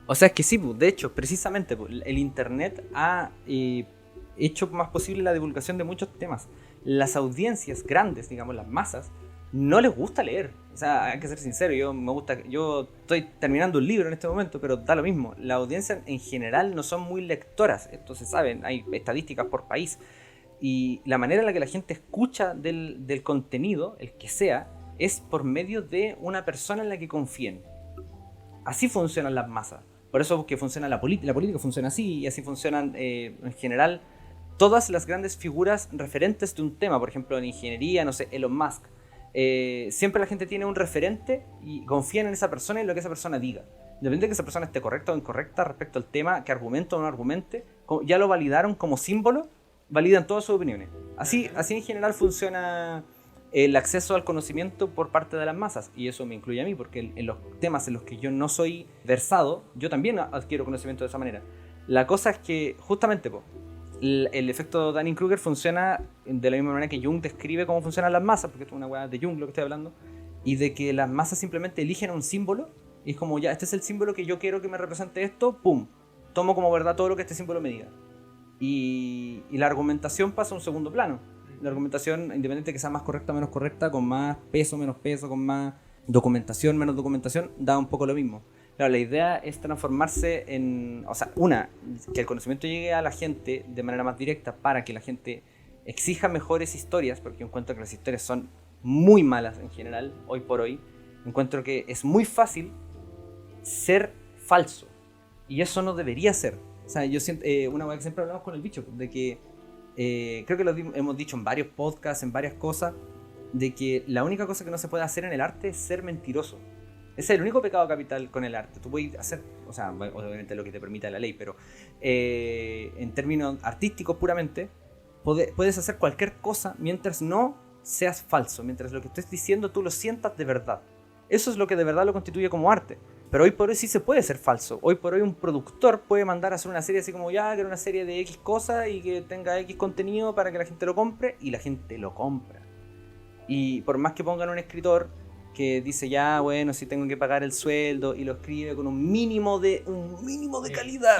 O sea, es que sí, de hecho, precisamente el internet ha hecho más posible la divulgación de muchos temas. Las audiencias grandes, digamos, las masas, no les gusta leer. O sea, hay que ser sincero, yo estoy terminando un libro en este momento, pero da lo mismo. La audiencia en general no son muy lectoras, esto se sabe, hay estadísticas por país. Y la manera en la que la gente escucha del contenido, el que sea, es por medio de una persona en la que confíen. Así funcionan las masas. Por eso que funciona la política funciona así, y así funcionan en general todas las grandes figuras referentes de un tema. Por ejemplo, en ingeniería, no sé, Elon Musk. Siempre la gente tiene un referente y confían en esa persona y en lo que esa persona diga. Depende de que esa persona esté correcta o incorrecta respecto al tema, que argumente o no argumente, ya lo validaron como símbolo, validan todas sus opiniones. Así en general funciona el acceso al conocimiento por parte de las masas, y eso me incluye a mí, porque en los temas en los que yo no soy versado, yo también adquiero conocimiento de esa manera. La cosa es que, justamente, el efecto Dunning-Kruger funciona de la misma manera que Jung describe cómo funcionan las masas, porque esto es una weá de Jung lo que estoy hablando, y de que las masas simplemente eligen un símbolo, y es como, ya, este es el símbolo que yo quiero que me represente esto, pum, tomo como verdad todo lo que este símbolo me diga. Y la argumentación pasa a un segundo plano. La argumentación, independiente de que sea más correcta o menos correcta, con más peso, menos peso, con más documentación, menos documentación, da un poco lo mismo. Claro, la idea es transformarse en... O sea, que el conocimiento llegue a la gente de manera más directa para que la gente exija mejores historias, porque yo encuentro que las historias son muy malas en general, hoy por hoy. Encuentro que es muy fácil ser falso, y eso no debería ser. O sea, yo siento, una cosa que siempre hablamos con el bicho, de que creo que lo hemos dicho en varios podcasts, en varias cosas, de que la única cosa que no se puede hacer en el arte es ser mentiroso. Ese es el único pecado capital con el arte. Tú puedes hacer, o sea, obviamente lo que te permita la ley, pero en términos artísticos puramente, puedes hacer cualquier cosa mientras no seas falso, mientras lo que estés diciendo tú lo sientas de verdad. Eso es lo que de verdad lo constituye como arte. Pero hoy por hoy sí se puede ser falso. Hoy por hoy un productor puede mandar a hacer una serie así como, ya, que era una serie de X cosas y que tenga X contenido para que la gente lo compre, y la gente lo compra. Y por más que pongan un escritor que dice, ya, bueno, si tengo que pagar el sueldo, y lo escribe con un mínimo de calidad.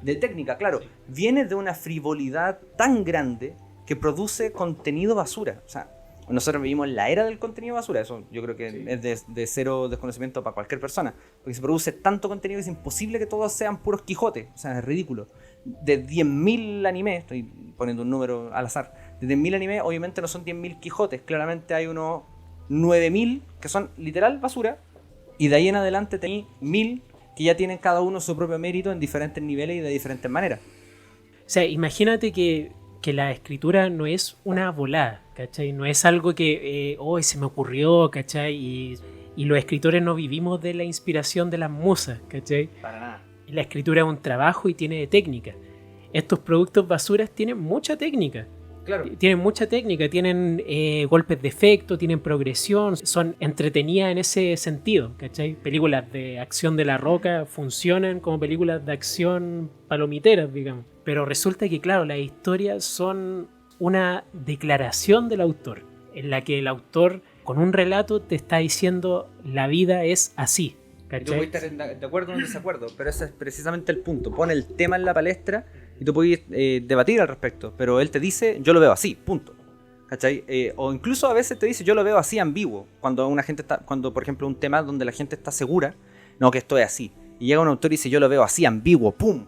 De técnica, claro. Sí. Viene de una frivolidad tan grande que produce contenido basura. O sea, nosotros vivimos la era del contenido basura. Eso yo creo que sí, es de cero desconocimiento para cualquier persona, porque se produce tanto contenido que es imposible que todos sean puros Quijotes. O sea, es ridículo. De 10.000 animes, estoy poniendo un número al azar, de 10.000 animes obviamente no son 10.000 Quijotes. Claramente hay unos 9.000 que son literal basura, y de ahí en adelante tenéis 1.000 que ya tienen cada uno su propio mérito en diferentes niveles y de diferentes maneras. O sea, imagínate que la escritura no es una volada, ¿cachai? No es algo que hoy se me ocurrió, ¿cachai? Y los escritores no vivimos de la inspiración de las musas, ¿cachai? Para nada. La escritura es un trabajo y tiene técnica. Estos productos basuras tienen mucha técnica. Claro. Tienen mucha técnica, tienen golpes de efecto, tienen progresión, son entretenidas en ese sentido, ¿cachai? Películas de acción de La Roca funcionan como películas de acción palomiteras, digamos. Pero resulta que, claro, las historias son una declaración del autor, en la que el autor, con un relato, te está diciendo la vida es así, ¿cachai? Tú puedes estar de acuerdo o en desacuerdo, pero ese es precisamente el punto. Pone el tema en la palestra y tú puedes debatir al respecto, pero él te dice, yo lo veo así, punto. ¿Cachai? O incluso a veces te dice, yo lo veo así ambiguo. Cuando por ejemplo, un tema donde la gente está segura, no, que esto es así. Y llega un autor y dice, yo lo veo así ambiguo, ¡pum!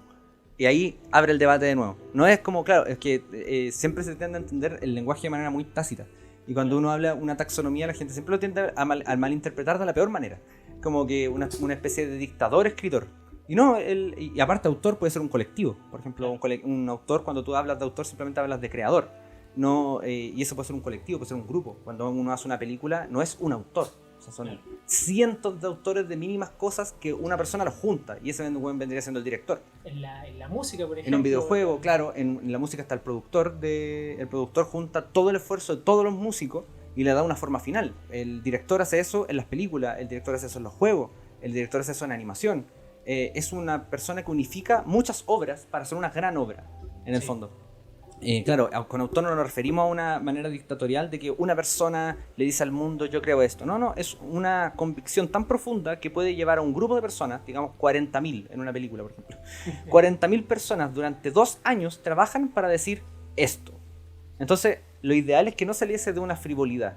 Y ahí abre el debate de nuevo. No es como, claro, es que siempre se tiende a entender el lenguaje de manera muy tácita. Y cuando uno habla una taxonomía, la gente siempre lo tiende a malinterpretar de la peor manera. Como que una especie de dictador escritor. Y no, y aparte autor puede ser un colectivo. Por ejemplo, un autor, cuando tú hablas de autor, simplemente hablas de creador. No, y eso puede ser un colectivo, puede ser un grupo. Cuando uno hace una película, no es un autor. O sea, son cientos de autores de mínimas cosas que una persona los junta. Y ese vendría siendo el director. En la música, por ejemplo. En un videojuego, claro, en la música está el productor. El productor junta todo el esfuerzo de todos los músicos y le da una forma final. El director hace eso en las películas, el director hace eso en los juegos, el director hace eso en animación. Es una persona que unifica muchas obras para hacer una gran obra, en el fondo. Claro, con autor no nos referimos a una manera dictatorial de que una persona le dice al mundo, yo creo esto. No, es una convicción tan profunda que puede llevar a un grupo de personas, digamos 40.000 en una película, por ejemplo. 40.000 personas durante 2 años trabajan para decir esto. Entonces, lo ideal es que no saliese de una frivolidad,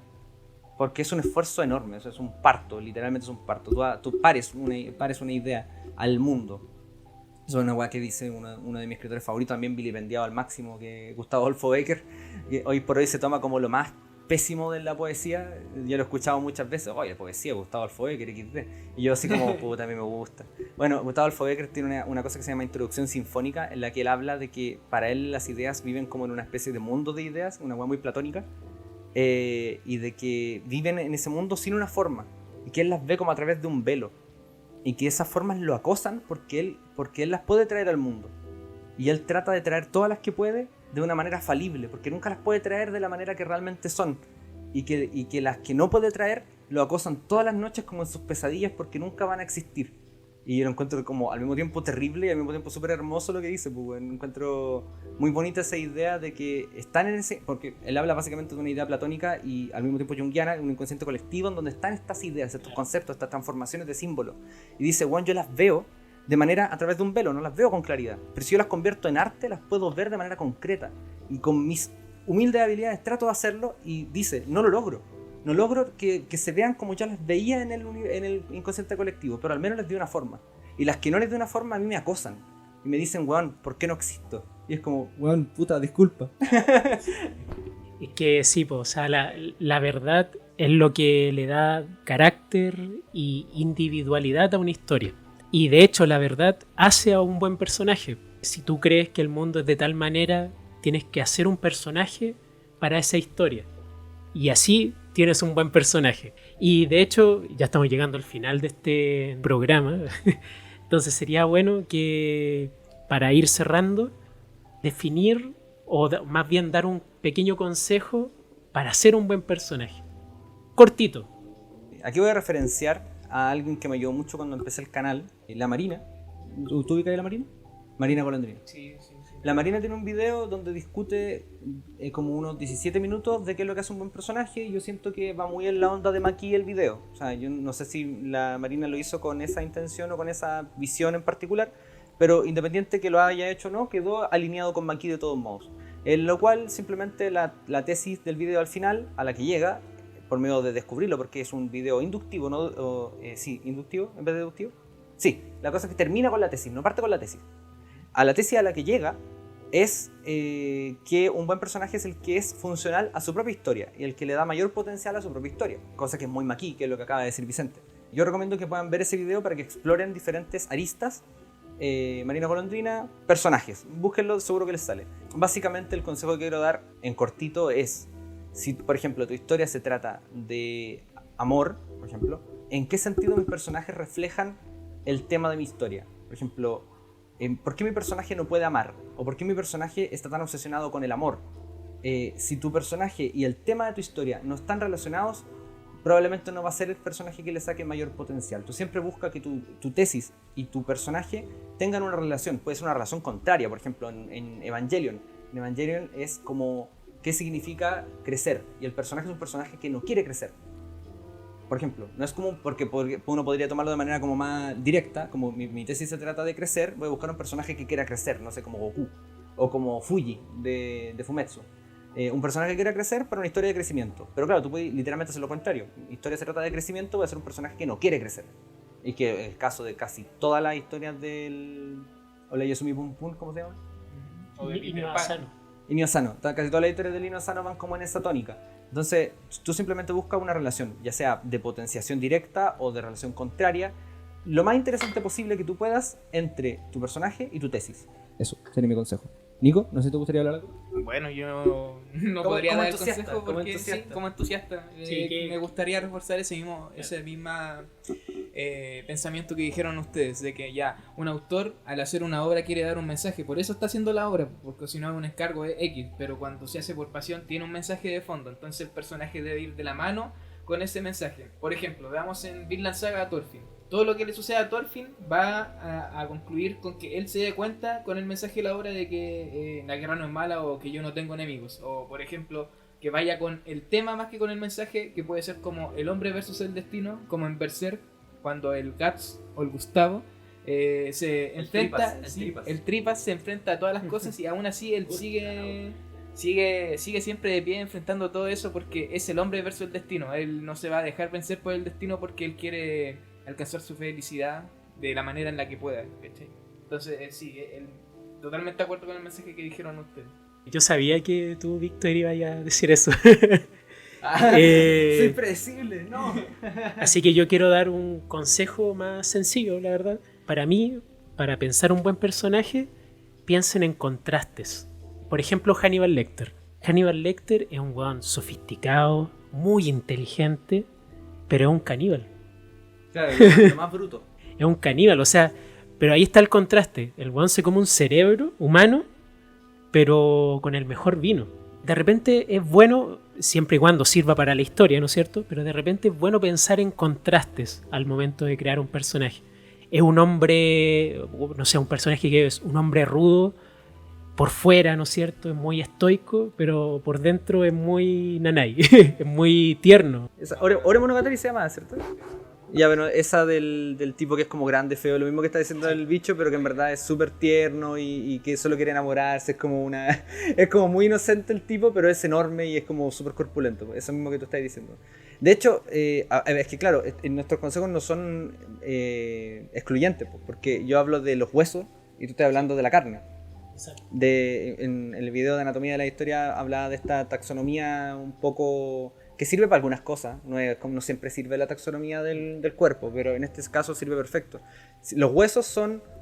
porque es un esfuerzo enorme, eso es un parto, literalmente es un parto. Tú pares una idea al mundo. Eso es una weá que dice uno de mis escritores favoritos, también vilipendiado al máximo, que Gustavo Adolfo Bécquer, que hoy por hoy se toma como lo más pésimo de la poesía. Yo lo he escuchado muchas veces, oye, poesía, Gustavo Adolfo Bécquer, XD. Y yo así como, puta, a mí me gusta. Bueno, Gustavo Adolfo Bécquer tiene una cosa que se llama Introducción Sinfónica, en la que él habla de que para él las ideas viven como en una especie de mundo de ideas, una weá muy platónica, y de que viven en ese mundo sin una forma, y que él las ve como a través de un velo. Y que esas formas lo acosan porque él las puede traer al mundo. Y él trata de traer todas las que puede de una manera falible, porque nunca las puede traer de la manera que realmente son. Y que las que no puede traer lo acosan todas las noches como en sus pesadillas porque nunca van a existir. Y yo lo encuentro como al mismo tiempo terrible y al mismo tiempo súper hermoso lo que dice. Pues, bueno, encuentro muy bonita esa idea de que están en ese... Porque él habla básicamente de una idea platónica y al mismo tiempo junguiana, un inconsciente colectivo en donde están estas ideas, estos conceptos, estas transformaciones de símbolos. Y dice, bueno, yo las veo de manera a través de un velo, no las veo con claridad. Pero si yo las convierto en arte, las puedo ver de manera concreta. Y con mis humildes habilidades trato de hacerlo y dice, no lo logro. No logro que se vean como yo las veía en el inconsciente colectivo, pero al menos les doy una forma. Y las que no les doy una forma a mí me acosan. Y me dicen, weón, ¿por qué no existo? Y es como, weón, puta, disculpa. Es que sí, pues, o sea, la verdad es lo que le da carácter y individualidad a una historia. Y de hecho la verdad hace a un buen personaje. Si tú crees que el mundo es de tal manera, tienes que hacer un personaje para esa historia. Y así tienes un buen personaje. Y de hecho, ya estamos llegando al final de este programa. Entonces sería bueno que, para ir cerrando, definir o más bien dar un pequeño consejo para ser un buen personaje. Cortito. Aquí voy a referenciar a alguien que me ayudó mucho cuando empecé el canal, la Marina. ¿Tú ubicas a la Marina? Marina Colandrino. Sí. La Marina tiene un video donde discute como unos 17 minutos de qué es lo que hace un buen personaje, y yo siento que va muy en la onda de Maki el video. O sea, yo no sé si la Marina lo hizo con esa intención o con esa visión en particular, pero independiente que lo haya hecho o no, quedó alineado con Maki de todos modos. En lo cual simplemente la tesis del video al final, a la que llega, por medio de descubrirlo, porque es un video inductivo, ¿no? Sí, inductivo en vez de deductivo. Sí, la cosa es que termina con la tesis, no parte con la tesis. A la tesis a la que llega es que un buen personaje es el que es funcional a su propia historia y el que le da mayor potencial a su propia historia, cosa que es muy Maki, que es lo que acaba de decir Vicente. Yo recomiendo que puedan ver ese video para que exploren diferentes aristas. Marina Golondrina, personajes, búsquenlo, seguro que les sale. Básicamente el consejo que quiero dar en cortito es, si por ejemplo tu historia se trata de amor, por ejemplo, ¿en qué sentido mis personajes reflejan el tema de mi historia? Por ejemplo, ¿por qué mi personaje no puede amar? ¿O por qué mi personaje está tan obsesionado con el amor? Si tu personaje y el tema de tu historia no están relacionados, probablemente no va a ser el personaje que le saque mayor potencial. Tú siempre busca que tu tesis y tu personaje tengan una relación. Puede ser una relación contraria, por ejemplo, en Evangelion. En Evangelion es como, ¿qué significa crecer? Y el personaje es un personaje que no quiere crecer. Por ejemplo, no es como porque uno podría tomarlo de manera como más directa, como mi tesis se trata de crecer, voy a buscar un personaje que quiera crecer, no sé, como Goku, o como Fuji de Fumetsu. Un personaje que quiera crecer para una historia de crecimiento. Pero claro, tú puedes literalmente hacer lo contrario. Mi historia se trata de crecimiento, voy a ser un personaje que no quiere crecer. Y que es el caso de casi todas las historias del... Hola, Yasumi Pum Pum, ¿cómo se llama? Inio Asano. Inio Asano. Casi todas las historias del Inio Asano van como en esa tónica. Entonces, tú simplemente buscas una relación, ya sea de potenciación directa o de relación contraria, lo más interesante posible que tú puedas entre tu personaje y tu tesis. Eso sería mi consejo. Nico, no sé si te gustaría hablar algo. Bueno, yo no podría dar el consejo porque sí, como entusiasta. Me gustaría reforzar ese mismo pensamiento que dijeron ustedes, de que ya un autor al hacer una obra quiere dar un mensaje, por eso está haciendo la obra, porque si no es un encargo de X, pero cuando se hace por pasión tiene un mensaje de fondo, entonces el personaje debe ir de la mano con ese mensaje. Por ejemplo, veamos en Vinland Saga a Thorfinn. Todo lo que le suceda a Thorfinn va a concluir con que él se dé cuenta con el mensaje de la obra de que la guerra no es mala o que yo no tengo enemigos. O por ejemplo, que vaya con el tema más que con el mensaje, que puede ser como el hombre versus el destino, como en Berserk, cuando el Guts o el Gustavo se enfrenta, el Tripas se enfrenta a todas las cosas y aún así él sigue siempre de pie enfrentando todo eso porque es el hombre versus el destino. Él no se va a dejar vencer por el destino porque él quiere alcanzar su felicidad de la manera en la que pueda, ¿cachai? Entonces, sí, totalmente de acuerdo con el mensaje que dijeron ustedes. Yo sabía que tú, Víctor, ibas a decir eso. Soy predecible, no. Así que yo quiero dar un consejo más sencillo, la verdad. Para mí, para pensar un buen personaje, piensen en contrastes. Por ejemplo, Hannibal Lecter. Hannibal Lecter es un weón sofisticado, muy inteligente, pero es un caníbal. Claro, lo más bruto. Es un caníbal, o sea, pero ahí está el contraste. El weón se come un cerebro humano pero con el mejor vino. De repente es bueno, siempre y cuando sirva para la historia, ¿no es cierto? Pero de repente es bueno pensar en contrastes al momento de crear un personaje. Es un hombre, no sé, un personaje que es un hombre rudo, por fuera, ¿no es cierto? Es muy estoico, pero por dentro es muy nanay, es muy tierno. Ore Monogatari se llama, ¿cierto? Ya, bueno, esa del tipo que es como grande, feo, lo mismo que está diciendo el bicho, pero que en verdad es súper tierno y que solo quiere enamorarse, es como una... es como muy inocente el tipo, pero es enorme y es como súper corpulento, eso mismo que tú estás diciendo. De hecho, es que claro, nuestros consejos no son excluyentes, porque yo hablo de los huesos y tú estás hablando de la carne. En el video de Anatomía de la Historia hablaba de esta taxonomía un poco... que sirve para algunas cosas, no siempre sirve la taxonomía del cuerpo, pero en este caso sirve perfecto. Los huesos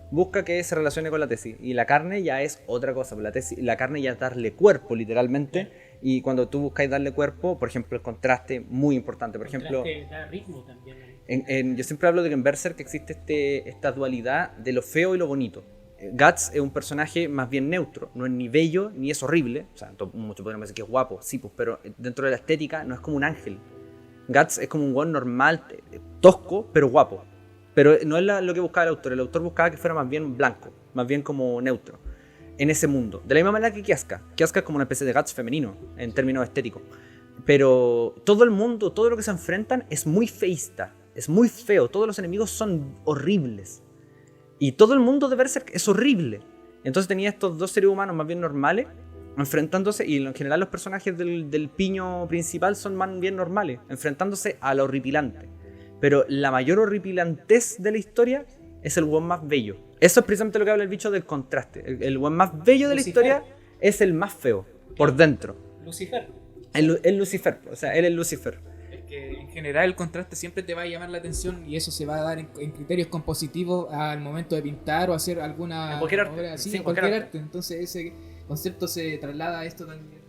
busca que se relacione con la tesis, y la carne ya es otra cosa, la carne ya es darle cuerpo, literalmente, y cuando tú buscáis darle cuerpo, por ejemplo, el contraste, muy importante, por ejemplo... da ritmo también. Yo siempre hablo de que en Berserk existe esta dualidad de lo feo y lo bonito. Guts es un personaje más bien neutro, no es ni bello ni es horrible, o sea, muchos podrían decir que es guapo, sí, pues, pero dentro de la estética no es como un ángel. Guts es como un weón normal, tosco, pero guapo. Pero no es lo que buscaba el autor buscaba que fuera más bien blanco, más bien como neutro, en ese mundo. De la misma manera que Kiaska es como una especie de Guts femenino, en términos estéticos. Pero todo el mundo, todo lo que se enfrentan es muy feísta, es muy feo, todos los enemigos son horribles. Y todo el mundo de Berserk es horrible. Entonces tenía estos dos seres humanos más bien normales enfrentándose, y en general los personajes del piño principal son más bien normales, enfrentándose a lo horripilante. Pero la mayor horripilantez de la historia es el weón más bello. Eso es precisamente lo que habla el bicho del contraste. El weón más bello de la historia es el más feo, por dentro. Lucifer. El Lucifer, o sea, él es Lucifer. Que en general el contraste siempre te va a llamar la atención, y eso se va a dar en criterios compositivos al momento de pintar o hacer alguna cualquier arte. obra así, Sí, en cualquier arte. Entonces ese concepto se traslada a esto también.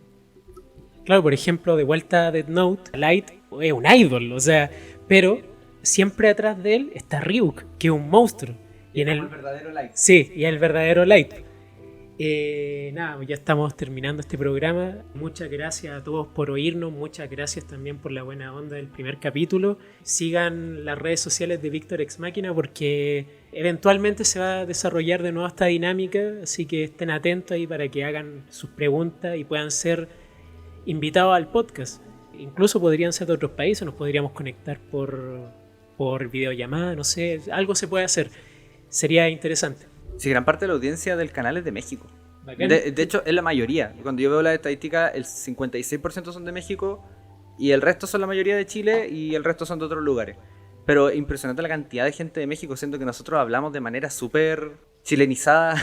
Claro, por ejemplo, de vuelta a Death Note, Light es un idol, o sea, pero siempre atrás de él está Ryuk, que es un monstruo. Y el verdadero Light. Sí, y el verdadero Light. Nada, ya estamos terminando este programa. Muchas gracias a todos por oírnos, muchas gracias también por la buena onda del primer capítulo. Sigan las redes sociales de Víctor Ex Máquina, porque eventualmente se va a desarrollar de nuevo esta dinámica, así que estén atentos ahí para que hagan sus preguntas y puedan ser invitados al podcast. Incluso podrían ser de otros países, nos podríamos conectar por videollamada, no sé, algo se puede hacer. Sería interesante. Sí, gran parte de la audiencia del canal es de México. Bacán. De hecho, es la mayoría. Cuando yo veo las estadísticas, el 56% son de México, y el resto son la mayoría de Chile, y el resto son de otros lugares. Pero impresionante la cantidad de gente de México, siendo que nosotros hablamos de manera súper chilenizada.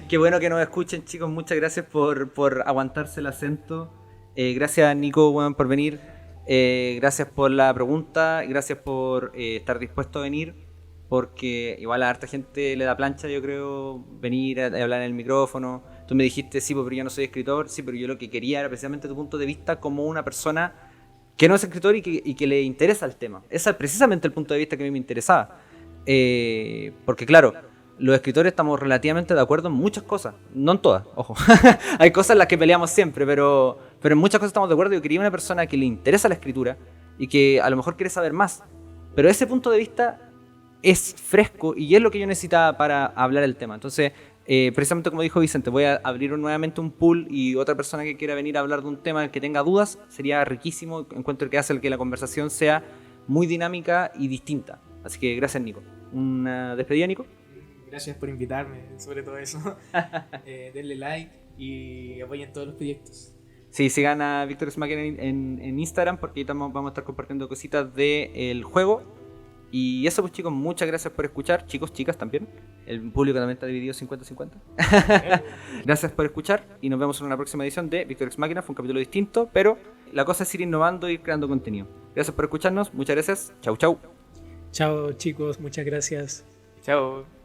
Qué bueno que nos escuchen, chicos. Muchas gracias por aguantarse el acento. Gracias, Nico, bueno, por venir. Gracias por la pregunta. Gracias por estar dispuesto a venir. Porque igual a harta gente le da plancha, yo creo, venir a hablar en el micrófono. Tú me dijiste, sí, pero yo no soy escritor. Sí, pero yo lo que quería era precisamente tu punto de vista como una persona que no es escritor y que le interesa el tema. Ese es precisamente el punto de vista que a mí me interesaba. Porque claro, los escritores estamos relativamente de acuerdo en muchas cosas. No en todas, ojo. Hay cosas en las que peleamos siempre, pero en muchas cosas estamos de acuerdo. Yo quería una persona que le interesa la escritura y que a lo mejor quiere saber más. Pero ese punto de vista es fresco y es lo que yo necesitaba para hablar el tema. Entonces, precisamente como dijo Vicente, voy a abrir nuevamente un pool, y otra persona que quiera venir a hablar de un tema que tenga dudas, sería riquísimo. Encuentro que hace que la conversación sea muy dinámica y distinta. Así que gracias, Nico. Una despedida, Nico. Gracias por invitarme, sobre todo eso. Denle like y apoyen todos los proyectos. Sí, sigan a Víctor Ex Máquina en Instagram, porque ahí vamos a estar compartiendo cositas del juego. Y eso, pues, chicos, muchas gracias por escuchar. Chicos, chicas también. El público también está dividido 50-50. Gracias por escuchar y nos vemos en una próxima edición de Víctor Ex Máquina. Fue un capítulo distinto, pero la cosa es ir innovando y ir creando contenido. Gracias por escucharnos. Muchas gracias. Chau, chau. Chao, chicos, muchas gracias. Chao.